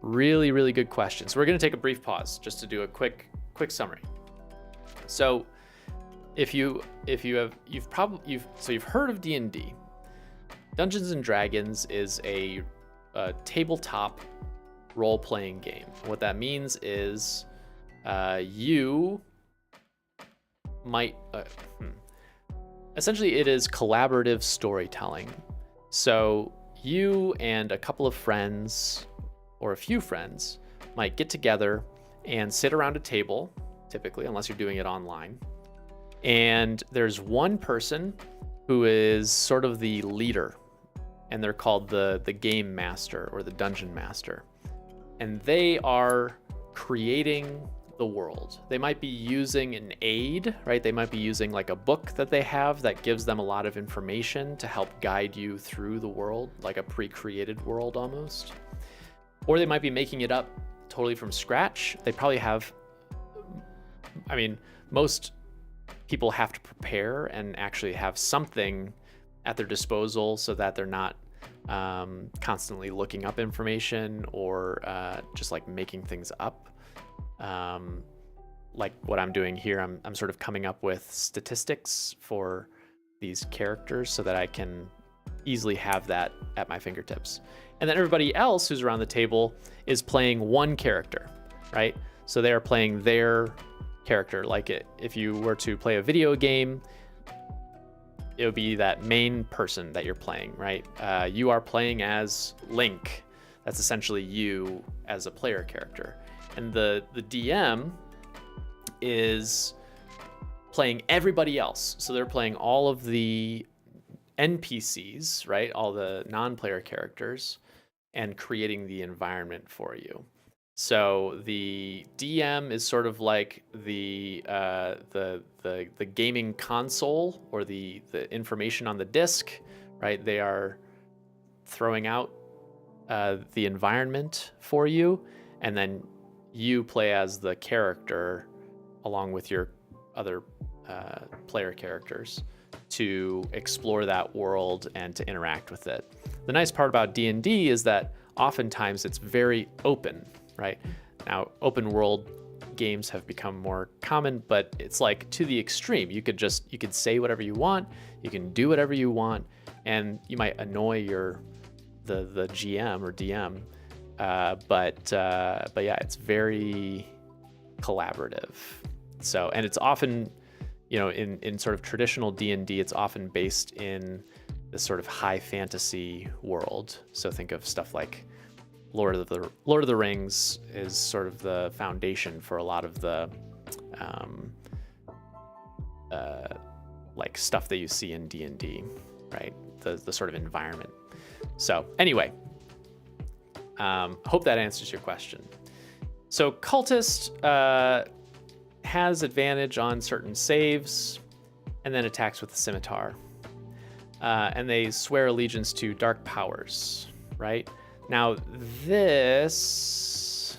Really, really good question. So we're going to take a brief pause just to do a quick summary. So you've heard of D&D. Dungeons and Dragons is a tabletop role-playing game. What that means is you might essentially it is collaborative storytelling. So you and a couple of friends or a few friends might get together and sit around a table, typically, unless you're doing it online. And there's one person who is sort of the leader, and they're called the game master or the dungeon master. And they are creating the world. They might be using an aid, right? They might be using like a book that they have that gives them a lot of information to help guide you through the world, like a pre-created world almost. Or they might be making it up totally from scratch. They probably have, most people have to prepare and actually have something at their disposal so that they're not constantly looking up information or just like making things up. Like what I'm doing here, I'm sort of coming up with statistics for these characters so that I can easily have that at my fingertips. And then everybody else who's around the table is playing one character, right? So they are playing their character. Like if you were to play a video game, it would be that main person that you're playing, right? You are playing as Link. That's essentially you as a player character. And the DM is playing everybody else. So they're playing all of the NPCs, right? All the non-player characters, and creating the environment for you. So the DM is sort of like the gaming console or the information on the disc, right? They are throwing out the environment for you, and then you play as the character along with your other player characters to explore that world and to interact with it. The nice part about D&D is that oftentimes it's very open, right? Now, open world games have become more common, but it's like to the extreme. You could say whatever you want, you can do whatever you want, and you might annoy the GM or DM. But yeah, it's very collaborative. So, and it's often, in sort of traditional D&D, it's often based in this sort of high fantasy world. So think of stuff like Lord of the Rings is sort of the foundation for a lot of the like stuff that you see in D&D, right? The sort of environment. So anyway, hope that answers your question. So Cultist has advantage on certain saves and then attacks with the scimitar. And they swear allegiance to dark powers, right? Now, this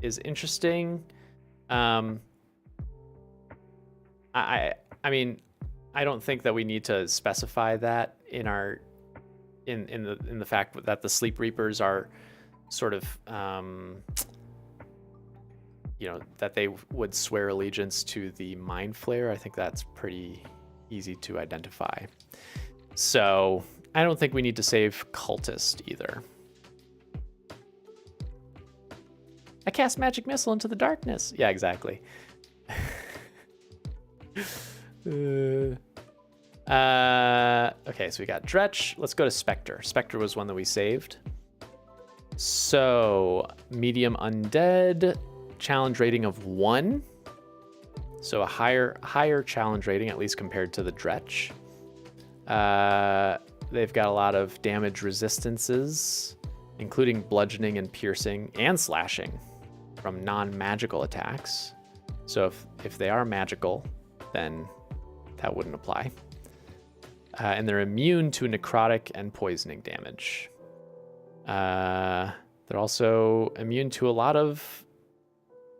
is interesting. I don't think that we need to specify that in the fact that the Sleep Reapers are sort of, that they would swear allegiance to the Mind Flayer. I think that's pretty easy to identify. So I don't think we need to save Cultist either. I cast Magic Missile into the darkness. Yeah, exactly. Okay, so we got Dretch. Let's go to Spectre. Spectre was one that we saved. So medium undead, challenge rating of 1. So a higher challenge rating, at least compared to the Dretch. They've got a lot of damage resistances, including bludgeoning and piercing and slashing from non-magical attacks. So if they are magical, then that wouldn't apply. And they're immune to necrotic and poisoning damage. They're also immune to a lot of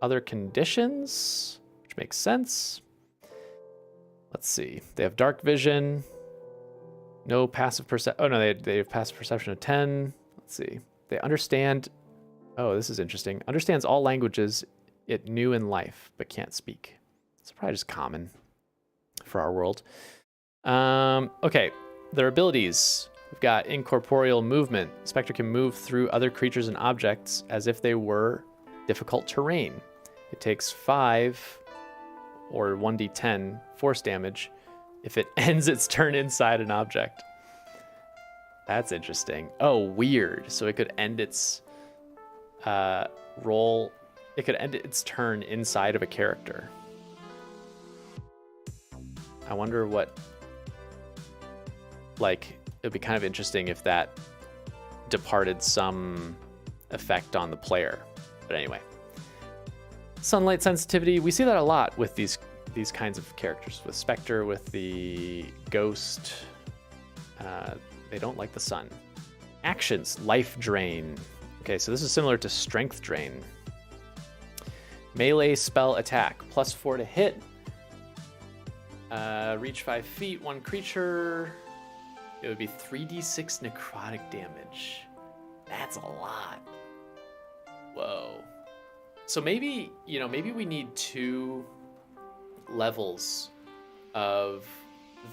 other conditions, which makes sense. Let's see. They have dark vision. No passive perception. Oh, no, they have passive perception of 10. Let's see. They understand. Oh, this is interesting. Understands all languages it knew in life, but can't speak. It's probably just common for our world. Okay, their abilities. We've got incorporeal movement. Spectre can move through other creatures and objects as if they were difficult terrain. It takes 5 or 1d10 force damage if it ends its turn inside an object. That's interesting. Oh, weird. So it could end its roll. It could end its turn inside of a character. I wonder what, like, it'd be kind of interesting if that departed some effect on the player. But anyway, sunlight sensitivity. We see that a lot with these kinds of characters. With Spectre, with the Ghost, they don't like the sun. Actions, life drain. Okay, so this is similar to strength drain. Melee spell attack, +4 to hit. Reach 5 feet, 1 creature. It would be 3d6 necrotic damage. That's a lot. Whoa. So maybe, maybe we need 2 levels of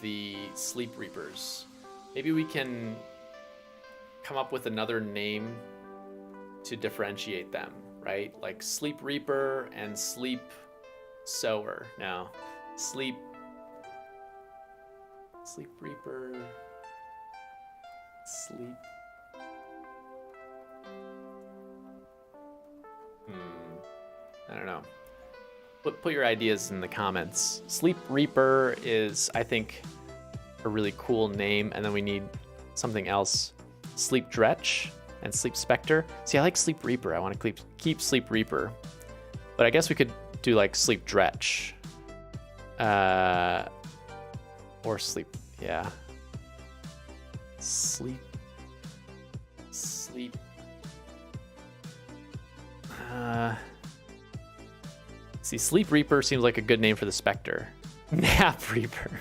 the Sleep Reapers. Maybe we can come up with another name to differentiate them, right? Like Sleep Reaper and Sleep Sower. No, Sleep Reaper, Sleep. I don't know. Put your ideas in the comments. Sleep Reaper is, I think, a really cool name, and then we need something else. Sleep Dretch and Sleep Spectre. See, I like Sleep Reaper. I want to keep Sleep Reaper, but I guess we could do like Sleep Dretch, or Sleep. Yeah. Sleep. See, Sleep Reaper seems like a good name for the Spectre. Nap Reaper.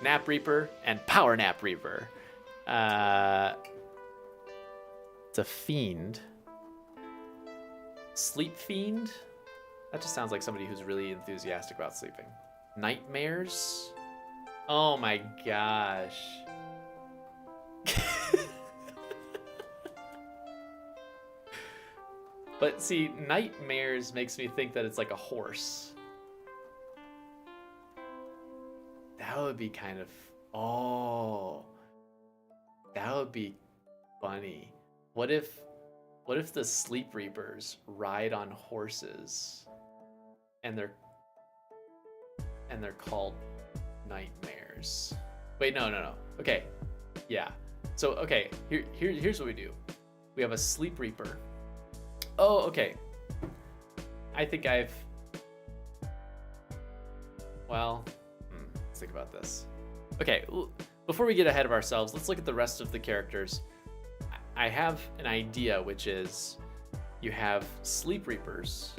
Nap Reaper and Power Nap Reaper. It's a fiend. Sleep Fiend? That just sounds like somebody who's really enthusiastic about sleeping. Nightmares? Oh my gosh. But see, Nightmares makes me think that it's like a horse. That would be kind of, that would be funny. What if the Sleep Reapers ride on horses and they're called Nightmares? Wait, no. Okay. Yeah. So, okay, here's what we do. We have a Sleep Reaper. Oh, okay. I think let's think about this. Okay, before we get ahead of ourselves, let's look at the rest of the characters. I have an idea, which is you have Sleep Reapers,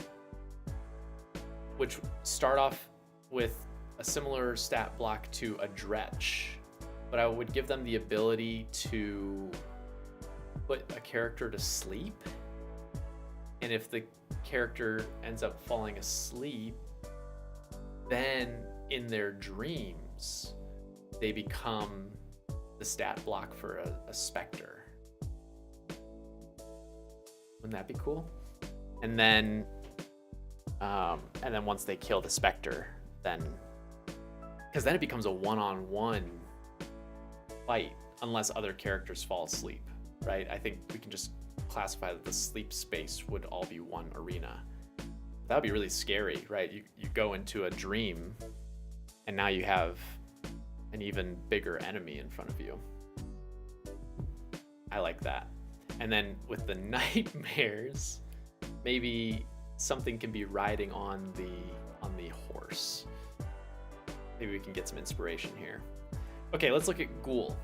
which start off with a similar stat block to a Dretch, but I would give them the ability to put a character to sleep. And if the character ends up falling asleep, then in their dreams, they become the stat block for a Spectre. Wouldn't that be cool? And then once they kill the Spectre, then because then it becomes a one-on-one fight unless other characters fall asleep, right? I think we can just classify that the sleep space would all be one arena. That would be really scary, right? You go into a dream and now you have an even bigger enemy in front of you. I like that. And then with the nightmares, maybe something can be riding on the horse. Maybe we can get some inspiration here. Okay, let's look at ghoul.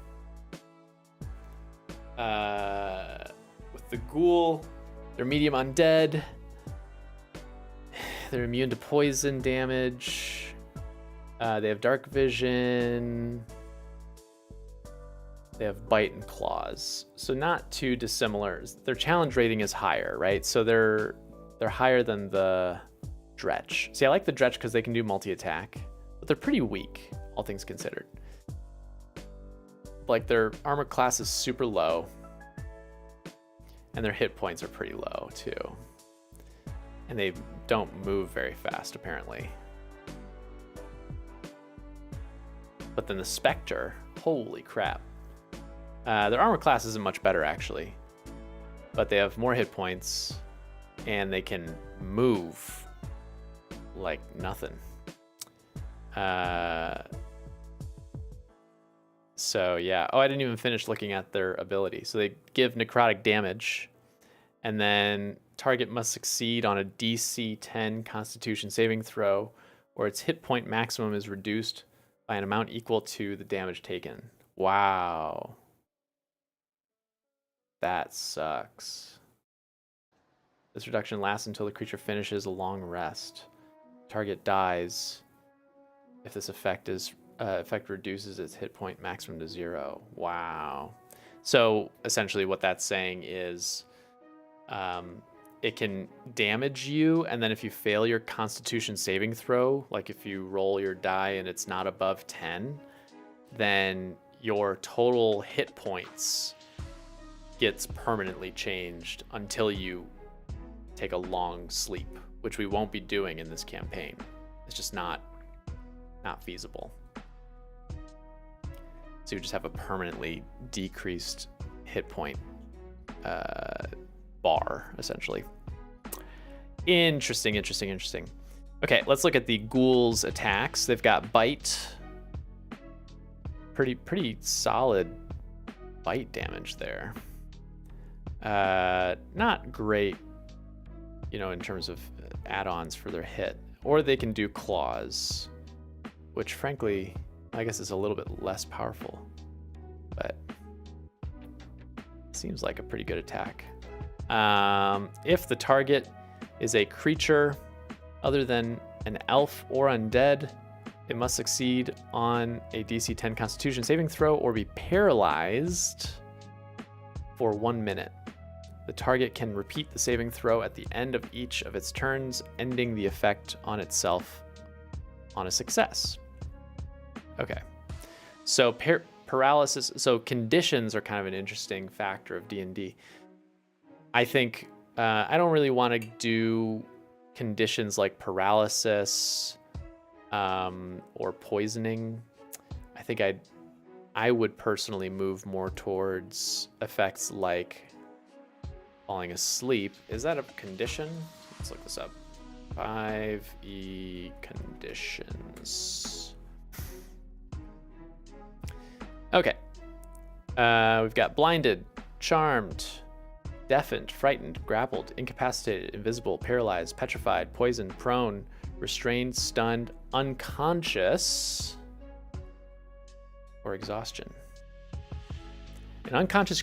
With the ghoul, they're medium undead. They're immune to poison damage. They have dark vision. They have bite and claws. So not too dissimilar. Their challenge rating is higher, right? So they're higher than the Dretch. See, I like the Dretch because they can do multi-attack, but they're pretty weak, all things considered. Like their armor class is super low, and their hit points are pretty low too. And they don't move very fast, apparently. But then the Spectre, holy crap. Their armor class isn't much better, actually. But they have more hit points, and they can move like nothing. So yeah. Oh, I didn't even finish looking at their ability. So they give necrotic damage, and then target must succeed on a DC 10 Constitution saving throw, or its hit point maximum is reduced by an amount equal to the damage taken. Wow. That sucks. This reduction lasts until the creature finishes a long rest. Target dies if this effect reduces its hit point maximum to 0. Wow. So essentially what that's saying is it can damage you, and then if you fail your Constitution saving throw, like if you roll your die and it's not above 10, then your total hit points gets permanently changed until you take a long sleep, which we won't be doing in this campaign. It's just not feasible. So you just have a permanently decreased hit point bar, essentially. Interesting. Okay, let's look at the ghouls' attacks. They've got bite. Pretty solid bite damage there. Not great, in terms of add-ons for their hit. Or they can do claws, which frankly, I guess is a little bit less powerful, but seems like a pretty good attack. If the target is a creature other than an elf or undead, it must succeed on a DC 10 Constitution saving throw or be paralyzed for 1 minute. The target can repeat the saving throw at the end of each of its turns, ending the effect on itself on a success. Okay, so paralysis. So conditions are kind of an interesting factor of D&D. I think I don't really want to do conditions like paralysis or poisoning. I think I would personally move more towards effects like falling asleep. Is that a condition? Let's look this up. 5e conditions. Okay. We've got blinded, charmed, deafened, frightened, grappled, incapacitated, invisible, paralyzed, petrified, poisoned, prone, restrained, stunned, unconscious, or exhaustion. An unconscious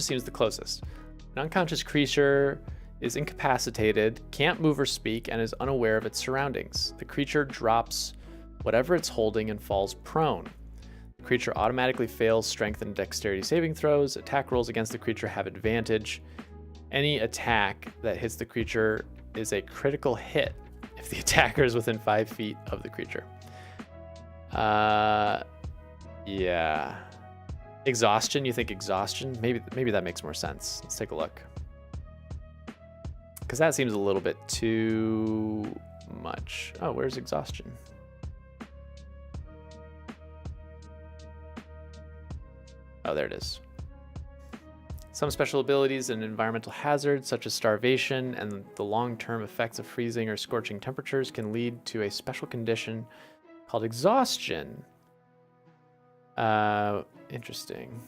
seems the closest. An unconscious creature is incapacitated, can't move or speak, and is unaware of its surroundings. The creature drops whatever it's holding and falls prone. The creature automatically fails strength and dexterity saving throws. Attack rolls against the creature have advantage. Any attack that hits the creature is a critical hit if the attacker is within 5 feet of the creature. Yeah. Exhaustion, you think exhaustion? Maybe that makes more sense. Let's take a look. Because that seems a little bit too much. Oh, where's exhaustion? Oh, there it is. Some special abilities and environmental hazards, such as starvation and the long-term effects of freezing or scorching temperatures, can lead to a special condition called exhaustion. Interesting.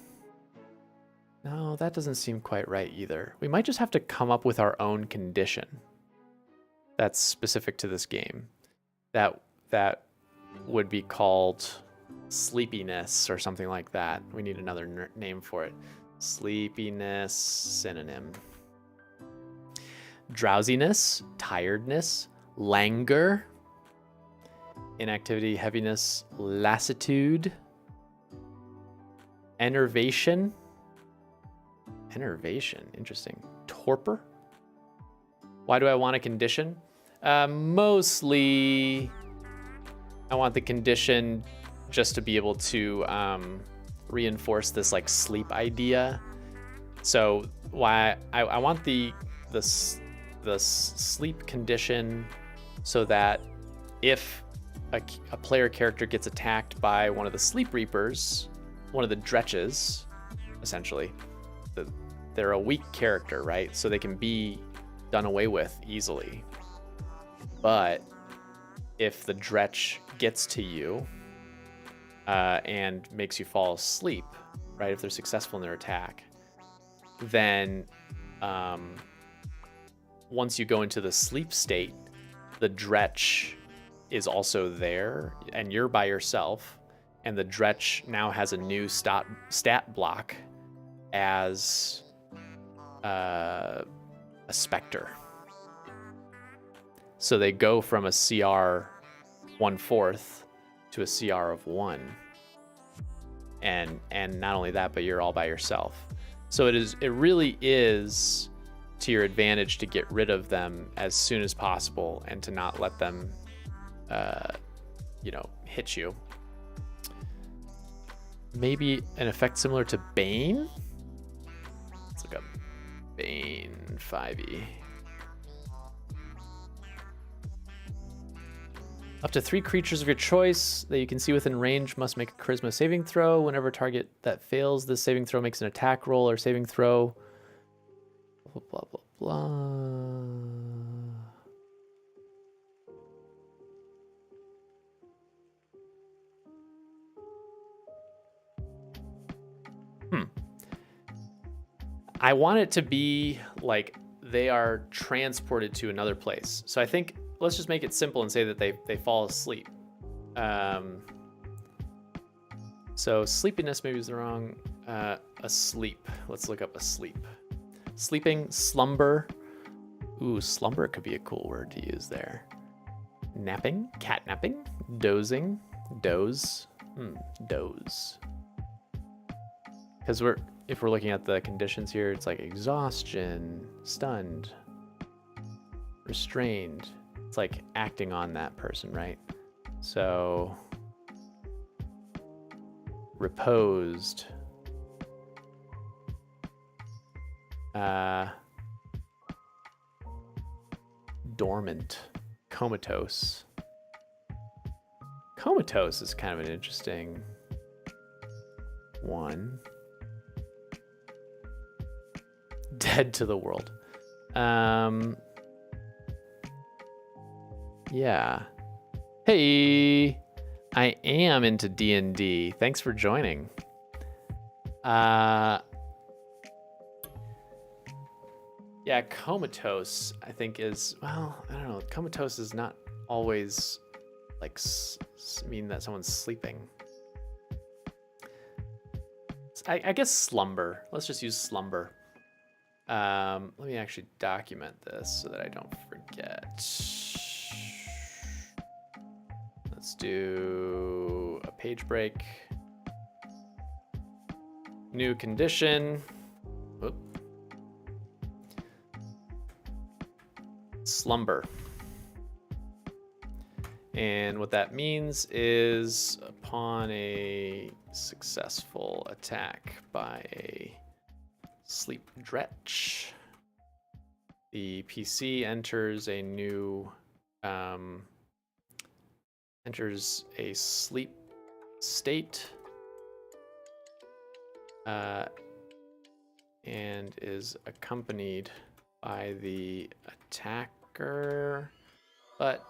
No, that doesn't seem quite right either. We might just have to come up with our own condition that's specific to this game. That would be called sleepiness or something like that. We need another name for it. Sleepiness synonym. Drowsiness, tiredness, languor, inactivity, heaviness, lassitude, enervation. Enervation, interesting. Torpor. Why do I want a condition? Mostly, I want the condition just to be able to reinforce this like sleep idea. So why I want the sleep condition so that if a player character gets attacked by one of the sleep reapers, one of the dretches, essentially, they're a weak character, right? So they can be done away with easily. But if the dretch gets to you and makes you fall asleep, right? If they're successful in their attack, then once you go into the sleep state, the dretch is also there and you're by yourself, and the dretch now has a new stat block as a specter. So they go from a CR 1/4 to a CR of 1. And not only that, but you're all by yourself. So it really is to your advantage to get rid of them as soon as possible and to not let them hit you. Maybe an effect similar to Bane? Let's look up Bane 5e. Up to 3 creatures of your choice that you can see within range must make a charisma saving throw. Whenever a target that fails this saving throw makes an attack roll or saving throw. Blah, blah, blah, blah. I want it to be like they are transported to another place. So I think let's just make it simple and say that they fall asleep. So sleepiness maybe is the wrong. Asleep. Let's look up asleep. Sleeping, slumber. Ooh, slumber could be a cool word to use there. Napping, cat napping, dozing, doze, doze. Because if we're looking at the conditions here, it's like exhaustion, stunned, restrained. It's like acting on that person, right? So reposed. Dormant, comatose. Comatose is kind of an interesting one. Dead to the world. Yeah. Hey, I am into D&D. Thanks for joining. Yeah, comatose, I think is, well, I don't know. Comatose is not always like mean that someone's sleeping. I guess slumber. Let's just use slumber. Let me actually document this so that I don't forget. Let's do a page break. New condition. Whoop. Slumber. And what that means is upon a successful attack by a sleep dretch, the PC enters a new enters a sleep state and is accompanied by the attacker, but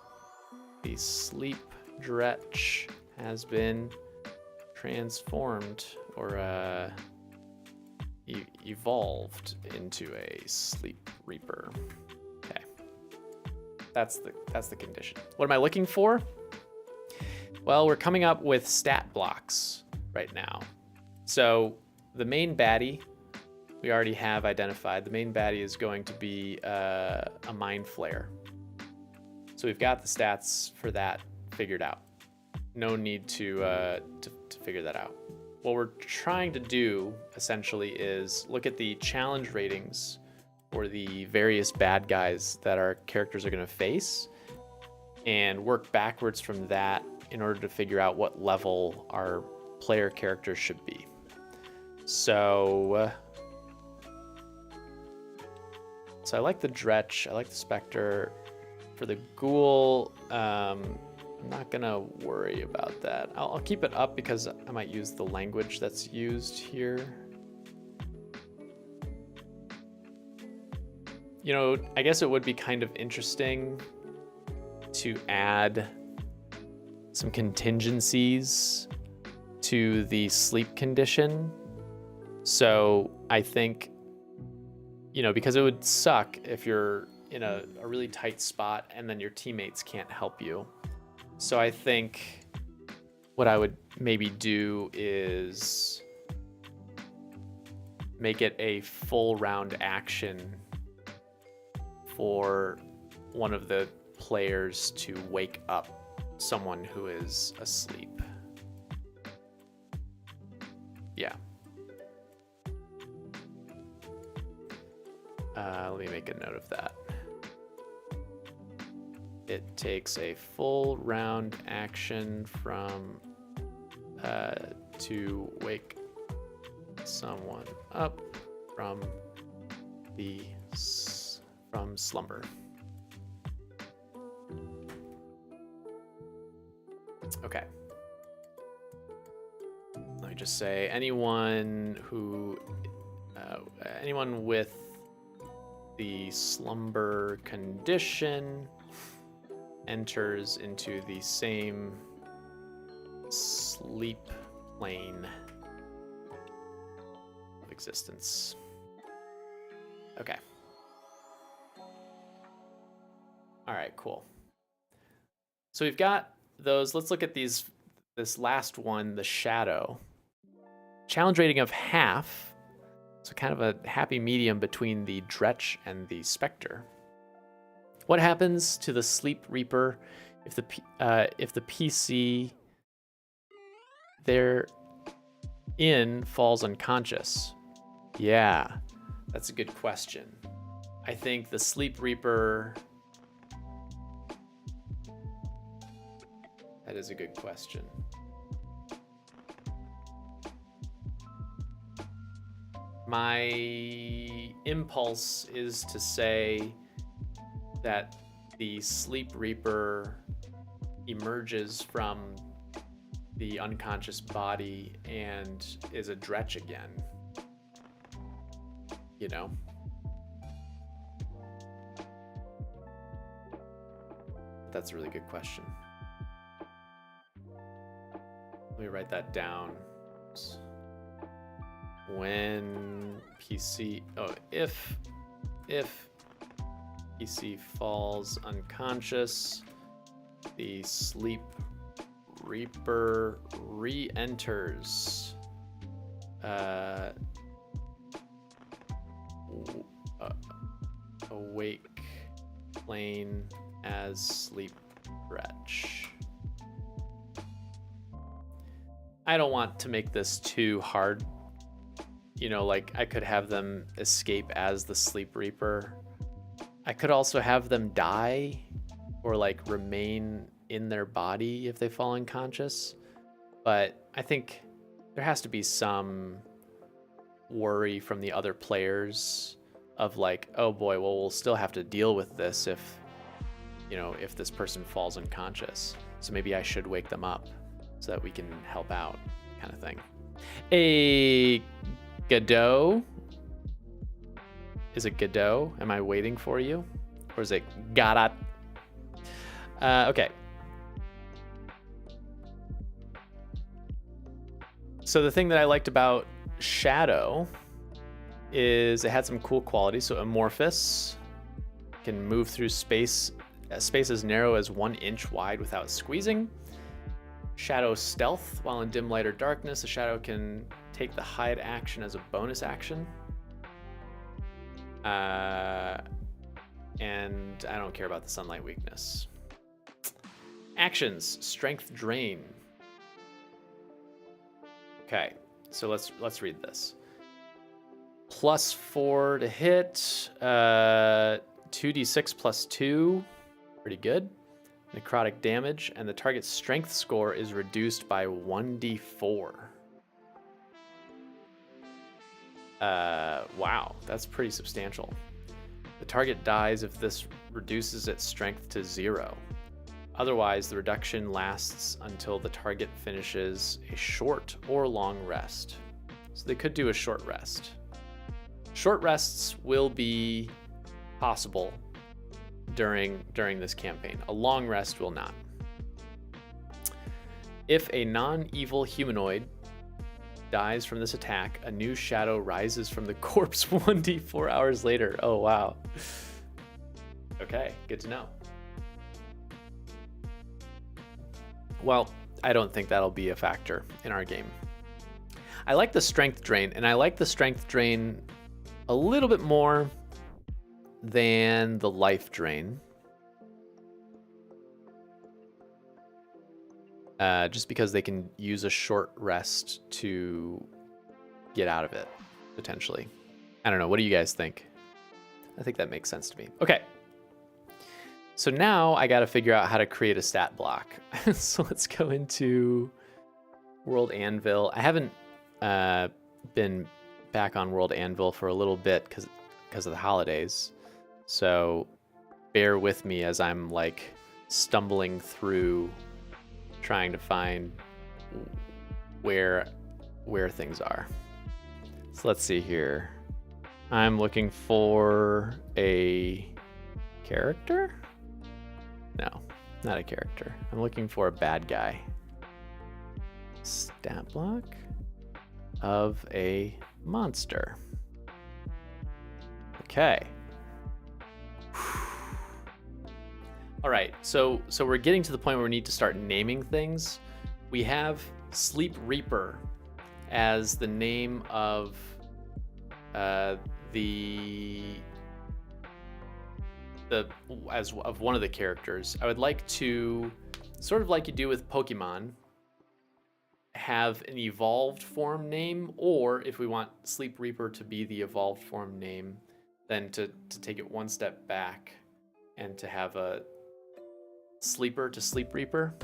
the sleep dretch has been transformed or evolved into a sleep reaper. Okay, that's the condition. What am I looking for? Well, we're coming up with stat blocks right now. So the main baddie we already have identified. The main baddie is going to be a mind flare. So we've got the stats for that figured out. No need to figure that out. What we're trying to do essentially is look at the challenge ratings for the various bad guys that our characters are going to face and work backwards from that in order to figure out what level our player characters should be. So I like the Dretch, I like the Spectre. For the Ghoul, I'm not gonna worry about that. I'll keep it up because I might use the language that's used here. You know, I guess it would be kind of interesting to add some contingencies to the sleep condition. So I think, you know, because it would suck if you're in a really tight spot and then your teammates can't help you. So I think what I would maybe do is make it a full round action for one of the players to wake up someone who is asleep. Yeah. Let me make a note of that. It takes a full round action from to wake someone up from slumber. Okay. Let me just say anyone with the slumber condition enters into the same sleep plane of existence. Okay. All right, cool. So we've got those. Let's look at this last one, the Shadow. Challenge rating of half. So kind of a happy medium between the Dretch and the Spectre. What happens to the Sleep Reaper if the PC they're in falls unconscious? Yeah, that's a good question. I think the Sleep Reaper... That is a good question. My impulse is to say that the Sleep Reaper emerges from the unconscious body and is a Dretch again. You know? That's a really good question. Let me write that down. When PC, if PC falls unconscious, the Sleep Reaper re-enters awake plane as Sleep Dretch. I don't want to make this too hard. You know, like I could have them escape as the Sleep Reaper. I could also have them die or like remain in their body if they fall unconscious. But I think there has to be some worry from the other players of like, oh boy, well, we'll still have to deal with this if this person falls unconscious. So maybe I should wake them up so that we can help out, kind of thing. A Godot. Is it Godot? Am I waiting for you? Or is it Garat? Okay. So the thing that I liked about Shadow is it had some cool qualities. So amorphous, can move through space. Space as narrow as 1 inch wide without squeezing. Shadow stealth. While in dim light or darkness, a shadow can take the hide action as a bonus action. And I don't care about the sunlight weakness. Actions, strength drain. Okay, so let's read this. +4 to hit, 2d6 + 2, pretty good. Necrotic damage, and the target's strength score is reduced by 1d4. Wow, that's pretty substantial. The target dies if this reduces its strength to 0. Otherwise, the reduction lasts until the target finishes a short or long rest. So they could do a short rest. Short rests will be possible during this campaign. A long rest will not. If a non-evil humanoid dies from this attack, a new shadow rises from the corpse 1d4 hours later. Oh, wow. Okay, good to know. Well, I don't think that'll be a factor in our game. I like the strength drain, and I like the strength drain a little bit more than the life drain. Just because they can use a short rest to get out of it, potentially. I don't know. What do you guys think? I think that makes sense to me. Okay. So now I got to figure out how to create a stat block. So let's go into World Anvil. I haven't been back on World Anvil for a little bit because of the holidays. So bear with me as I'm like stumbling through trying to find where things are. So let's see here. I'm looking for a character? No, not a character. I'm looking for a bad guy. Stat block of a monster. Okay. All right, so we're getting to the point where we need to start naming things. We have Sleep Reaper as the name of of one of the characters. I would like to, sort of like you do with Pokemon, have an evolved form name, or if we want Sleep Reaper to be the evolved form name, then to take it one step back and to have a Sleeper to Sleep Reaper.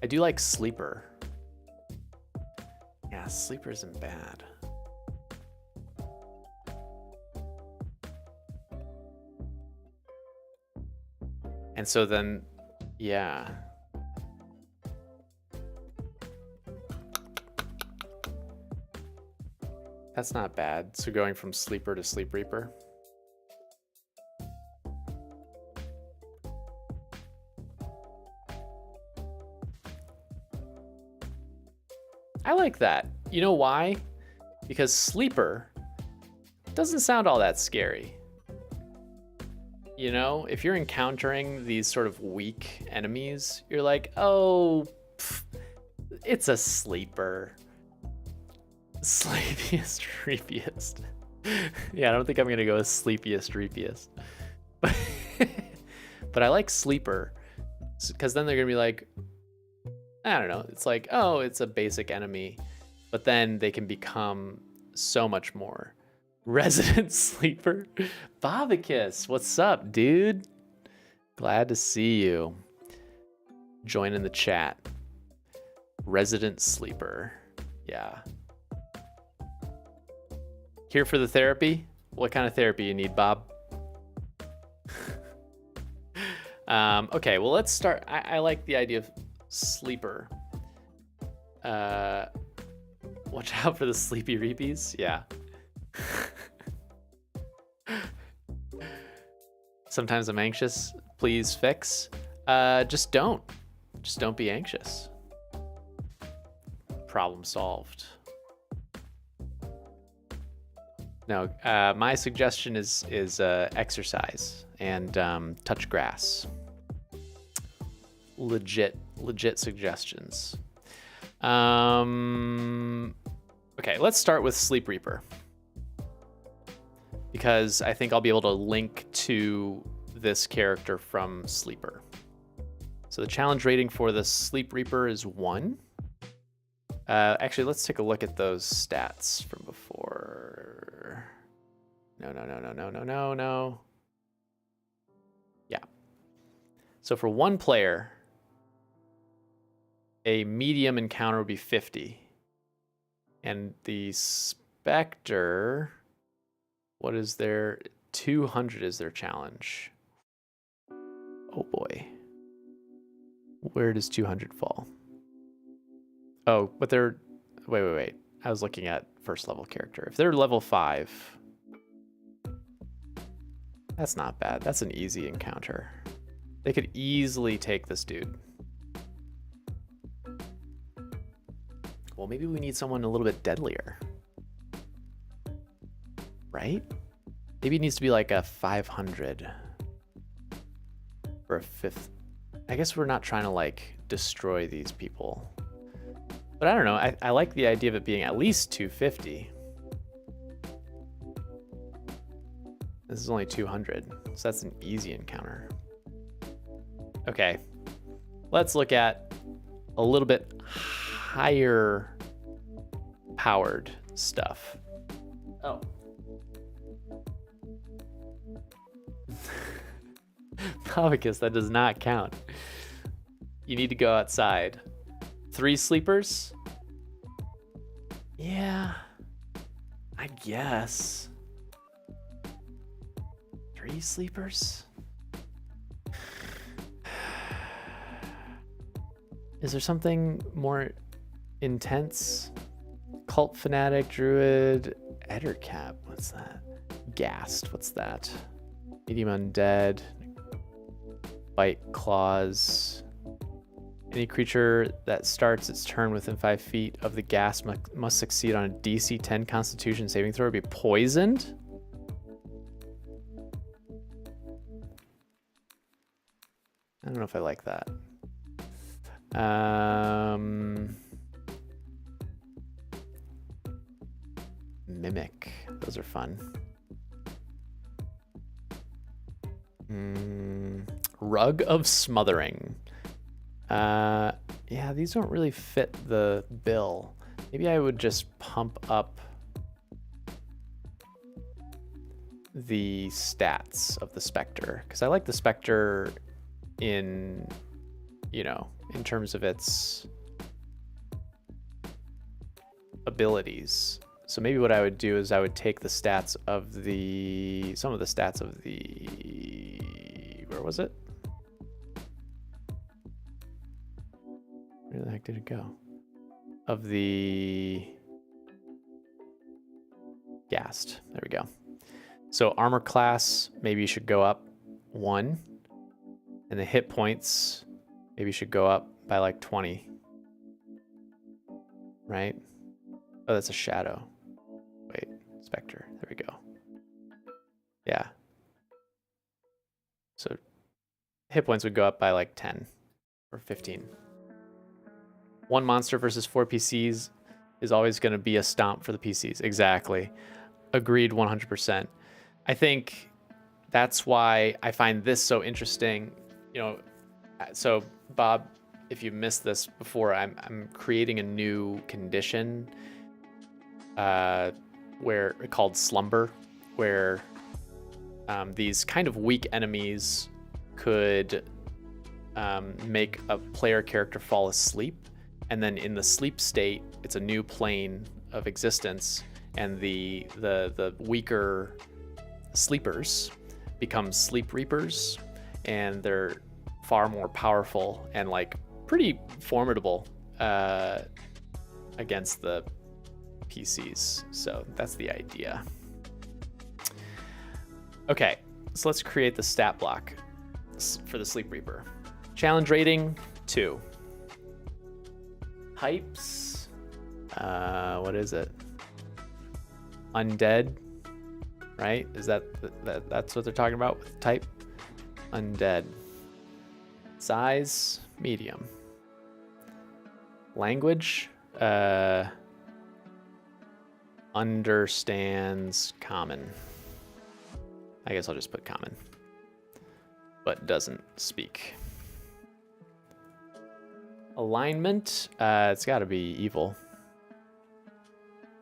I do like Sleeper. Yeah, Sleeper isn't bad. And so then, yeah. That's not bad. So going from Sleeper to Sleep Reaper. I like that. You know why? Because Sleeper doesn't sound all that scary. You know, if you're encountering these sort of weak enemies, you're like, oh, it's a sleeper. Sleepiest, reepiest. Yeah, I don't think I'm gonna go with sleepiest, reepiest. But I like Sleeper, because then they're gonna be like, I don't know, it's like, oh, it's a basic enemy, but then they can become so much more. Resident Sleeper. Bobicus, what's up, dude? Glad to see you. Join in the chat. Resident Sleeper. Yeah. Here for the therapy? What kind of therapy you need, Bob? Okay, well, let's start. I like the idea of Sleeper. Watch out for the sleepy reepies. Yeah. Sometimes I'm anxious. Please fix. Just don't be anxious. Problem solved. No, my suggestion is exercise and touch grass. Legit suggestions. Okay, let's start with Sleep Reaper, because I think I'll be able to link to this character from Sleeper. So the challenge rating for the Sleep Reaper is 1. Actually, let's take a look at those stats from before. No. Yeah. So for 1 player, a medium encounter would be 50. And the Spectre, what is their 200 is their challenge. Oh boy. Where does 200 fall? Oh, but they're, wait. I was looking at first level character. If they're level 5, that's not bad. That's an easy encounter. They could easily take this dude. Well, maybe we need someone a little bit deadlier. Right? Maybe it needs to be like a 500 for a 5th. I guess we're not trying to like destroy these people. But I don't know. I like the idea of it being at least 250. This is only 200, so that's an easy encounter. Okay, let's look at a little bit higher powered stuff. Oh. Pavicus, that does not count. You need to go outside. 3 sleepers? Yeah, I guess. 3 sleepers? Is there something more intense? Cult fanatic, druid, Ettercap, what's that? Ghast, what's that? Medium undead, bite claws. Any creature that starts its turn within 5 feet of the gas must succeed on a DC 10 Constitution saving throw or be poisoned. I don't know if I like that. Mimic, those are fun. Rug of Smothering. Yeah, these don't really fit the bill. Maybe I would just pump up the stats of the Spectre, because I like the Spectre in, in terms of its abilities. So maybe what I would do is I would take the stats of some of the stats of the, where was it? Where the heck did it go? Of the Ghast. There we go. So armor class, maybe you should go up 1. And the hit points maybe should go up by like 20. Right? Oh, that's a shadow. Wait, Spectre. There we go. Yeah. So hit points would go up by like 10 or 15. 1 monster versus 4 PCs is always going to be a stomp for the PCs. Exactly. Agreed 100%. I think that's why I find this so interesting. So Bob, if you missed this before, I'm creating a new condition called Slumber, where these kind of weak enemies could make a player character fall asleep. And then in the sleep state, it's a new plane of existence, and the weaker sleepers become Sleep Reapers, and they're far more powerful and like pretty formidable against the NPCs. So that's the idea. Okay, so let's create the stat block for the Sleep Reaper. Challenge rating 2. Types, what is it? Undead, right? Is that's what they're talking about with type? Undead. Size, medium. Language, understands common. I guess I'll just put common, but doesn't speak. Alignment, it's got to be evil.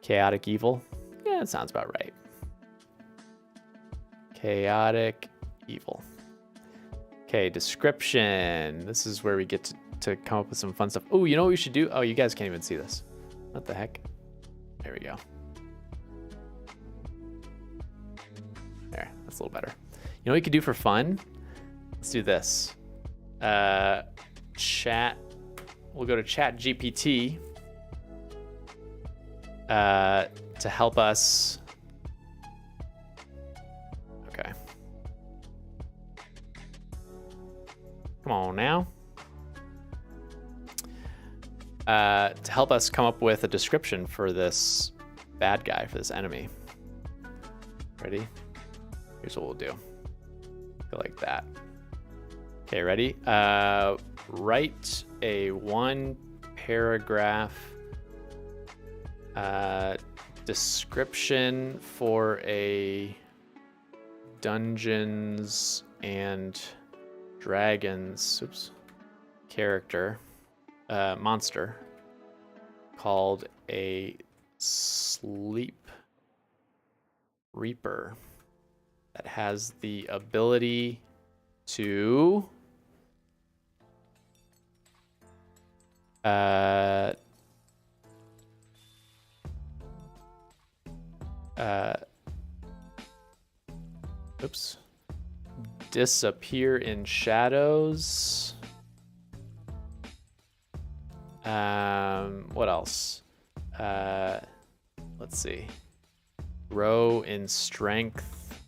Chaotic evil. Yeah, that sounds about right. Chaotic evil. Okay, description. This is where we get to come up with some fun stuff. Oh, you know what we should do? Oh, you guys can't even see this. What the heck? There we go. There, that's a little better. You know what we could do for fun? Let's do this. Chat. We'll go to Chat GPT to help us. Okay. Come on now. To help us come up with a description for this bad guy, for this enemy. Ready? Here's what we'll do. Go like that. Okay, ready? Write a 1-paragraph description for a Dungeons and Dragons character, monster, called a Sleep Reaper that has the ability to disappear in shadows. What else? Let's see. Grow in strength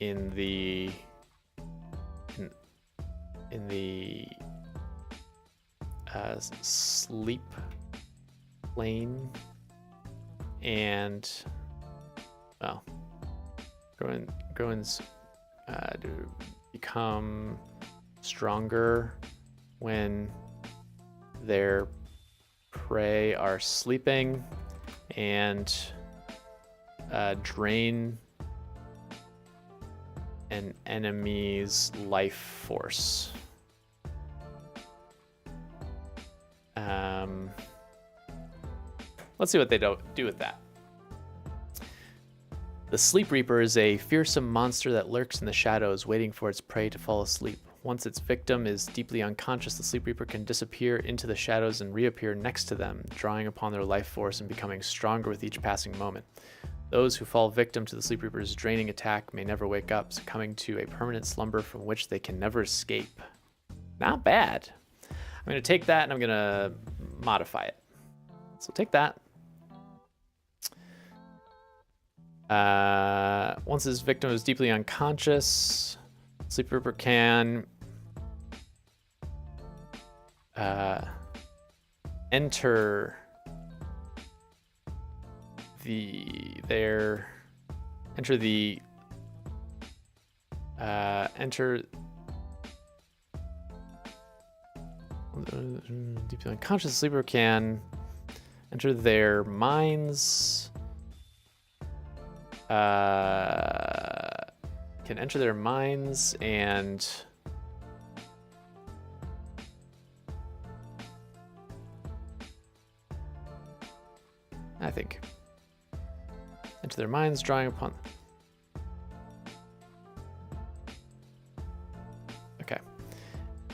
in the sleep plane, and well, to become stronger when their prey are sleeping, and drain an enemy's life force. Let's see what they do with that. The Sleep Reaper is a fearsome monster that lurks in the shadows, waiting for its prey to fall asleep. Once its victim is deeply unconscious, the Sleep Reaper can disappear into the shadows and reappear next to them, drawing upon their life force and becoming stronger with each passing moment. Those who fall victim to the Sleep Reaper's draining attack may never wake up, succumbing to a permanent slumber from which they can never escape. Not bad. I'm going to take that and I'm going to modify it. So take that. Once his victim is deeply unconscious, Sleep Reaper can enter deeply unconscious. The Sleeper can enter their minds. Can enter their minds and I think enter their minds, drawing upon. Okay.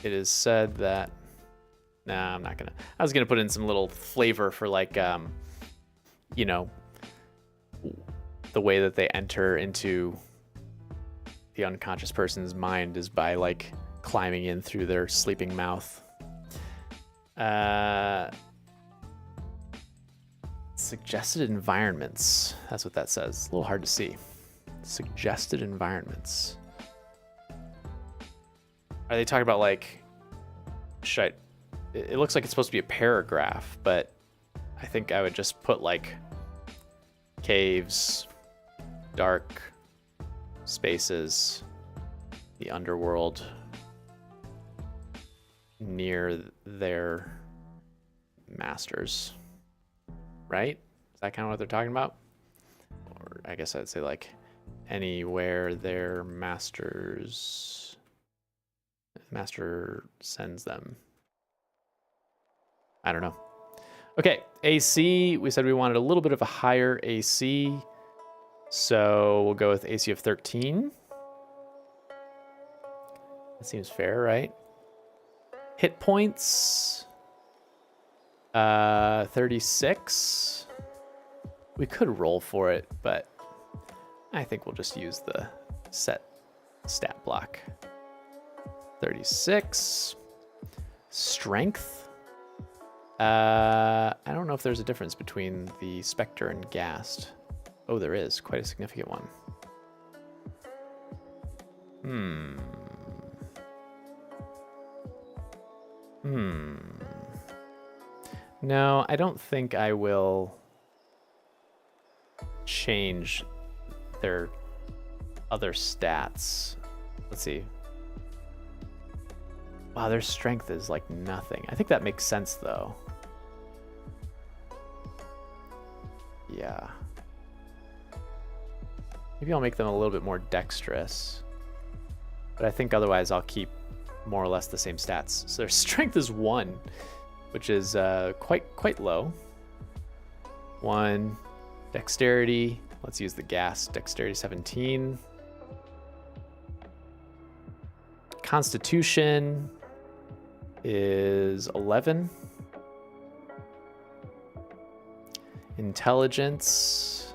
It is said that. Nah, I'm not gonna. I was gonna put in some little flavor for like, you know, the way that they enter into the unconscious person's mind is by like climbing in through their sleeping mouth. Suggested environments. That's what that says. A little hard to see. Suggested environments. Are they talking about like, it looks like it's supposed to be a paragraph, but I think I would just put like caves, dark spaces, the underworld near their masters, right? Is that kind of what they're talking about? Or I guess I'd say like anywhere their master sends them. I don't know. Okay, AC, we said we wanted a little bit of a higher AC. So we'll go with AC of 13. That seems fair, right? Hit points, 36. We could roll for it, but I think we'll just use the set stat block. 36. Strength. I don't know if there's a difference between the Spectre and Ghast. Oh, there is. Quite a significant one. No, I don't think I will change their other stats. Let's see. Wow, their strength is like nothing. I think that makes sense though. Yeah. Maybe I'll make them a little bit more dexterous. But I think otherwise I'll keep more or less the same stats. So their strength is 1, which is quite low. 1. Dexterity. Let's use the gas. Dexterity 17. Constitution is 11. Intelligence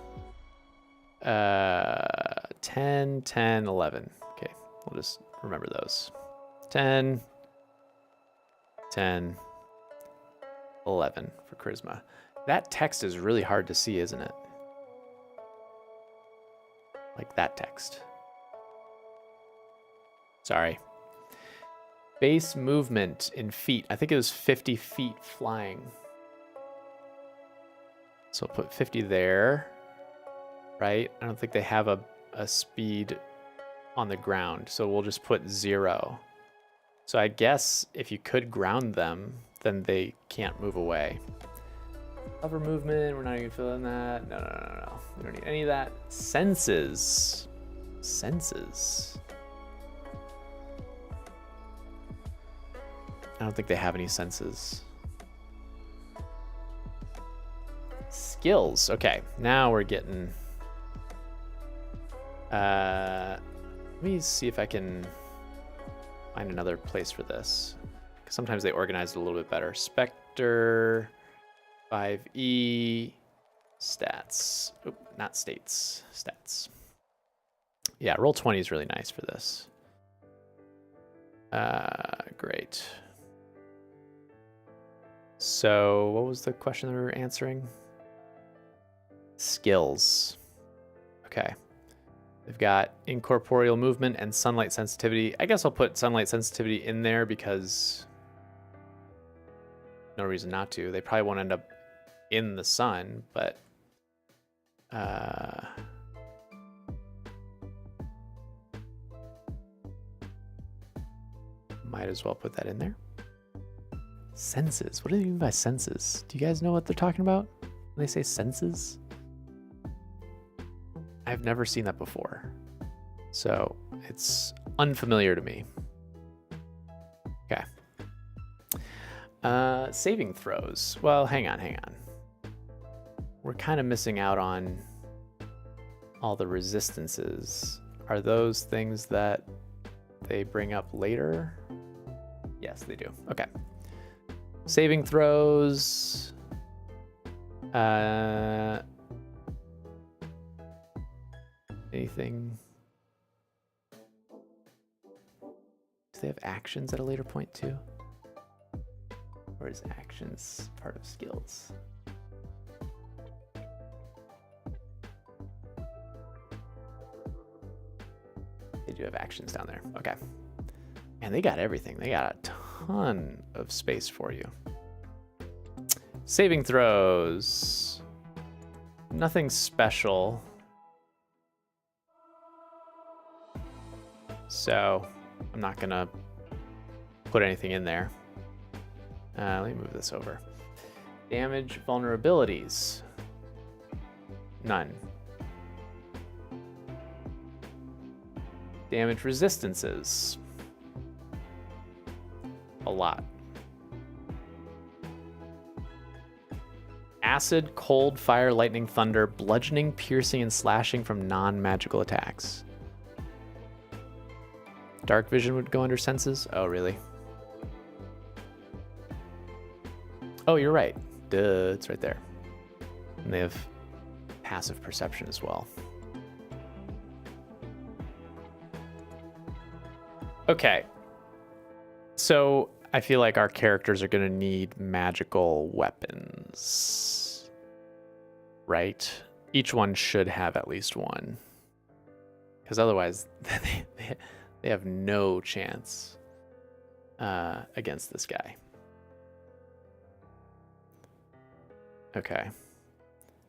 10, 10, 11. Okay, we'll just remember those. 10, 10, 11 for charisma. That text is really hard to see, isn't it? Like that text. Sorry. Base movement in feet. I think it was 50 feet flying. So I'll put 50 there, right? I don't think they have a speed on the ground, so we'll just put 0. So I guess if you could ground them, then they can't move away. Hover movement, we're not even filling that. No. We don't need any of that. Senses. Senses. I don't think they have any senses. Skills. Okay, now we're getting... let me see if I can find another place for this. Because sometimes they organize it a little bit better. Spectre, 5E, stats. Oh, not states, stats. Yeah, roll 20 is really nice for this. Great. So what was the question that we were answering? Skills. Okay. They've got incorporeal movement and sunlight sensitivity. I guess I'll put sunlight sensitivity in there because no reason not to. They probably won't end up in the sun, but might as well put that in there. Senses. What do they mean by senses? Do you guys know what they're talking about when they say senses? I've never seen that before, so it's unfamiliar to me. Okay. Saving throws. Well, hang on. We're kind of missing out on all the resistances. Are those things that they bring up later? Yes, they do. Okay. Saving throws. Anything? Do they have actions at a later point too? Or is actions part of skills? do have actions down there. Okay. And they got everything. They got a ton of space for you. Saving throws. Nothing special. So I'm not going to put anything in there. Let me move this over. Damage vulnerabilities. None. Damage resistances. A lot. Acid, cold, fire, lightning, thunder, bludgeoning, piercing, and slashing from non-magical attacks. Dark vision would go under senses? Oh, really? Oh, you're right. Duh, it's right there. And they have passive perception as well. Okay. So I feel like our characters are going to need magical weapons. Right? Each one should have at least one. Because otherwise, they have no chance against this guy. Okay.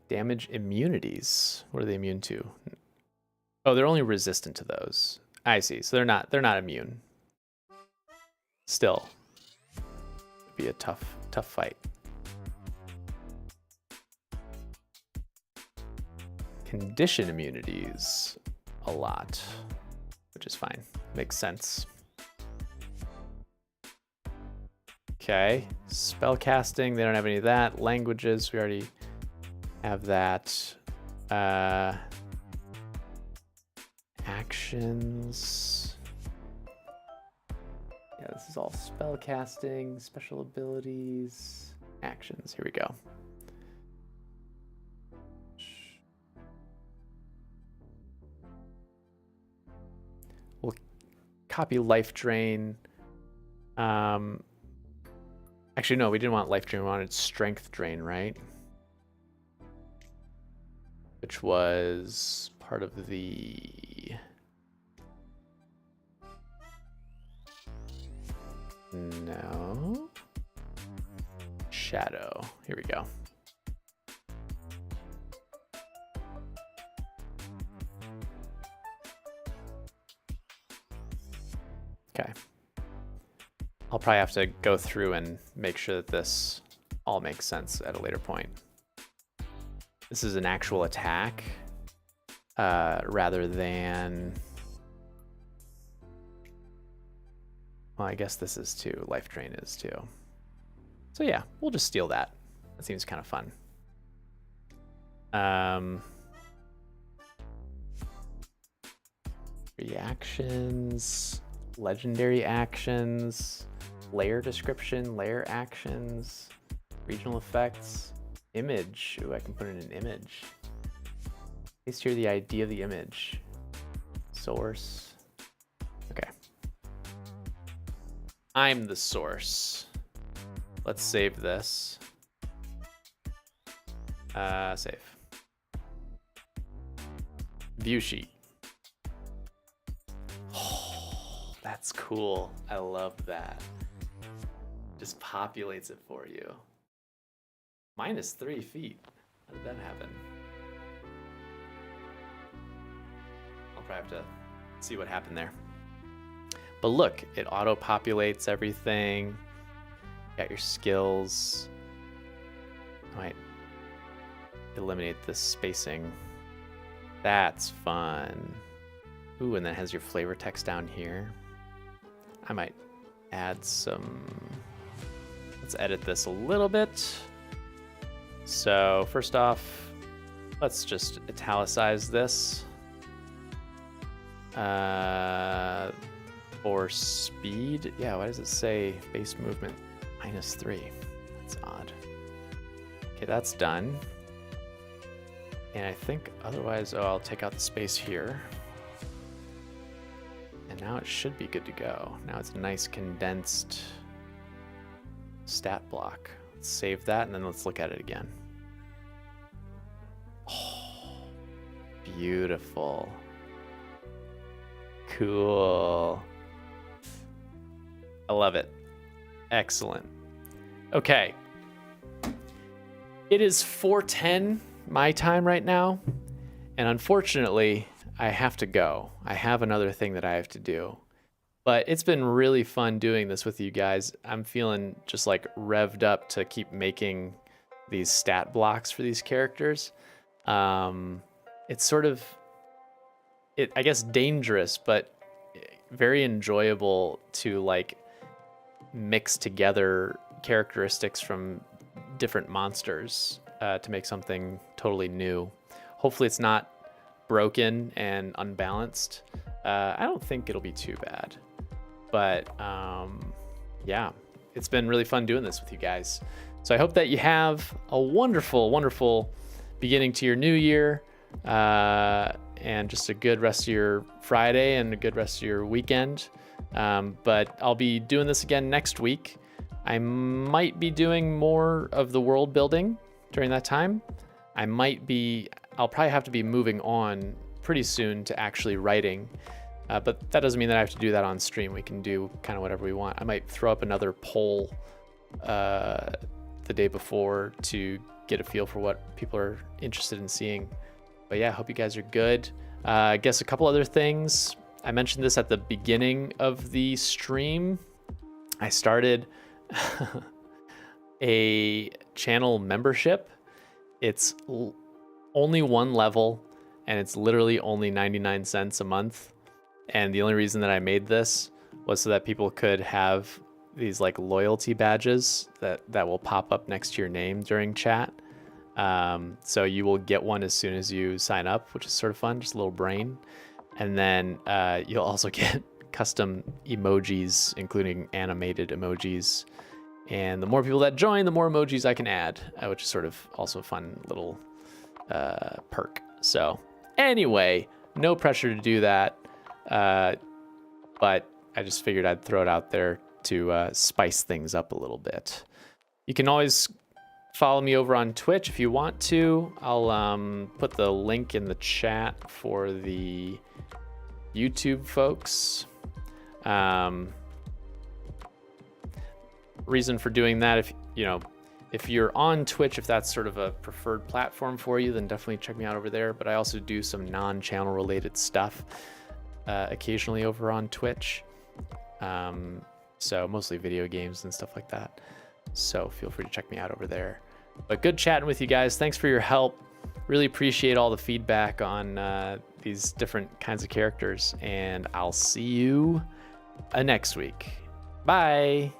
Damage immunities. What are they immune to? Oh, they're only resistant to those. I see. So they're not immune. Still, it'd be a tough fight. Condition immunities, a lot, which is fine. Makes sense. Okay, spell casting, they don't have any of that. Languages, we already have that. Actions. Yeah, this is all spell casting, special abilities, actions. Here we go. We'll copy life drain. Actually, no, we didn't want life drain. We wanted strength drain, right? Which was part of the... No. Shadow. Here we go. Okay. I'll probably have to go through and make sure that this all makes sense at a later point. This is an actual attack rather than... Well, I guess this is too. Life drain is too. So yeah, we'll just steal that. That seems kind of fun. Reactions, legendary actions, layer description, layer actions, regional effects, image. Ooh, I can put in an image. Paste here the ID of the image. Source. Okay. I'm the source. Let's save this. Save. View sheet. Oh, that's cool. I love that. Just populates it for you. Minus 3 feet. How did that happen? I'll probably have to see what happened there. But look, it auto-populates everything. Got your skills. I might eliminate this spacing. That's fun. Ooh, and then it has your flavor text down here. I might add some... Let's edit this a little bit. So first off, let's just italicize this. For speed, yeah, why does it say base movement -3? That's odd. Okay, that's done. And I think otherwise, oh, I'll take out the space here. And now it should be good to go. Now it's a nice condensed stat block. Let's save that and then let's look at it again. Oh, beautiful. Cool. I love it. Excellent. Okay. It is 4:10 my time right now, and unfortunately, I have to go. I have another thing that I have to do. But it's been really fun doing this with you guys. I'm feeling just like revved up to keep making these stat blocks for these characters. It's sort of, I guess, dangerous, but very enjoyable to like mix together characteristics from different monsters to make something totally new. Hopefully it's not broken and unbalanced. I don't think it'll be too bad. But yeah, it's been really fun doing this with you guys. So I hope that you have a wonderful, wonderful beginning to your new year, and just a good rest of your Friday and a good rest of your weekend. But I'll be doing this again next week. I might be doing more of the world building during that time. I'll probably have to be moving on pretty soon to actually writing. But that doesn't mean that I have to do that on stream. We can do kind of whatever we want. I might throw up another poll the day before to get a feel for what people are interested in seeing. But yeah, I hope you guys are good. I guess a couple other things. I mentioned this at the beginning of the stream. I started a channel membership. It's only one level, and it's literally only 99 cents a month. And the only reason that I made this was so that people could have these like loyalty badges that will pop up next to your name during chat. So you will get one as soon as you sign up, which is sort of fun, just a little brain. And then you'll also get custom emojis, including animated emojis. And the more people that join, the more emojis I can add, which is sort of also a fun little perk. So anyway, no pressure to do that. But I just figured I'd throw it out there to spice things up a little bit. You can always follow me over on Twitch if you want to. I'll put the link in the chat for the YouTube folks. Reason for doing that, if you're on Twitch, if that's sort of a preferred platform for you, then definitely check me out over there. But I also do some non-channel related stuff occasionally over on Twitch. So mostly video games and stuff like that. So feel free to check me out over there. But good chatting with you guys. Thanks for your help. Really appreciate all the feedback on these different kinds of characters. And I'll see you next week. Bye.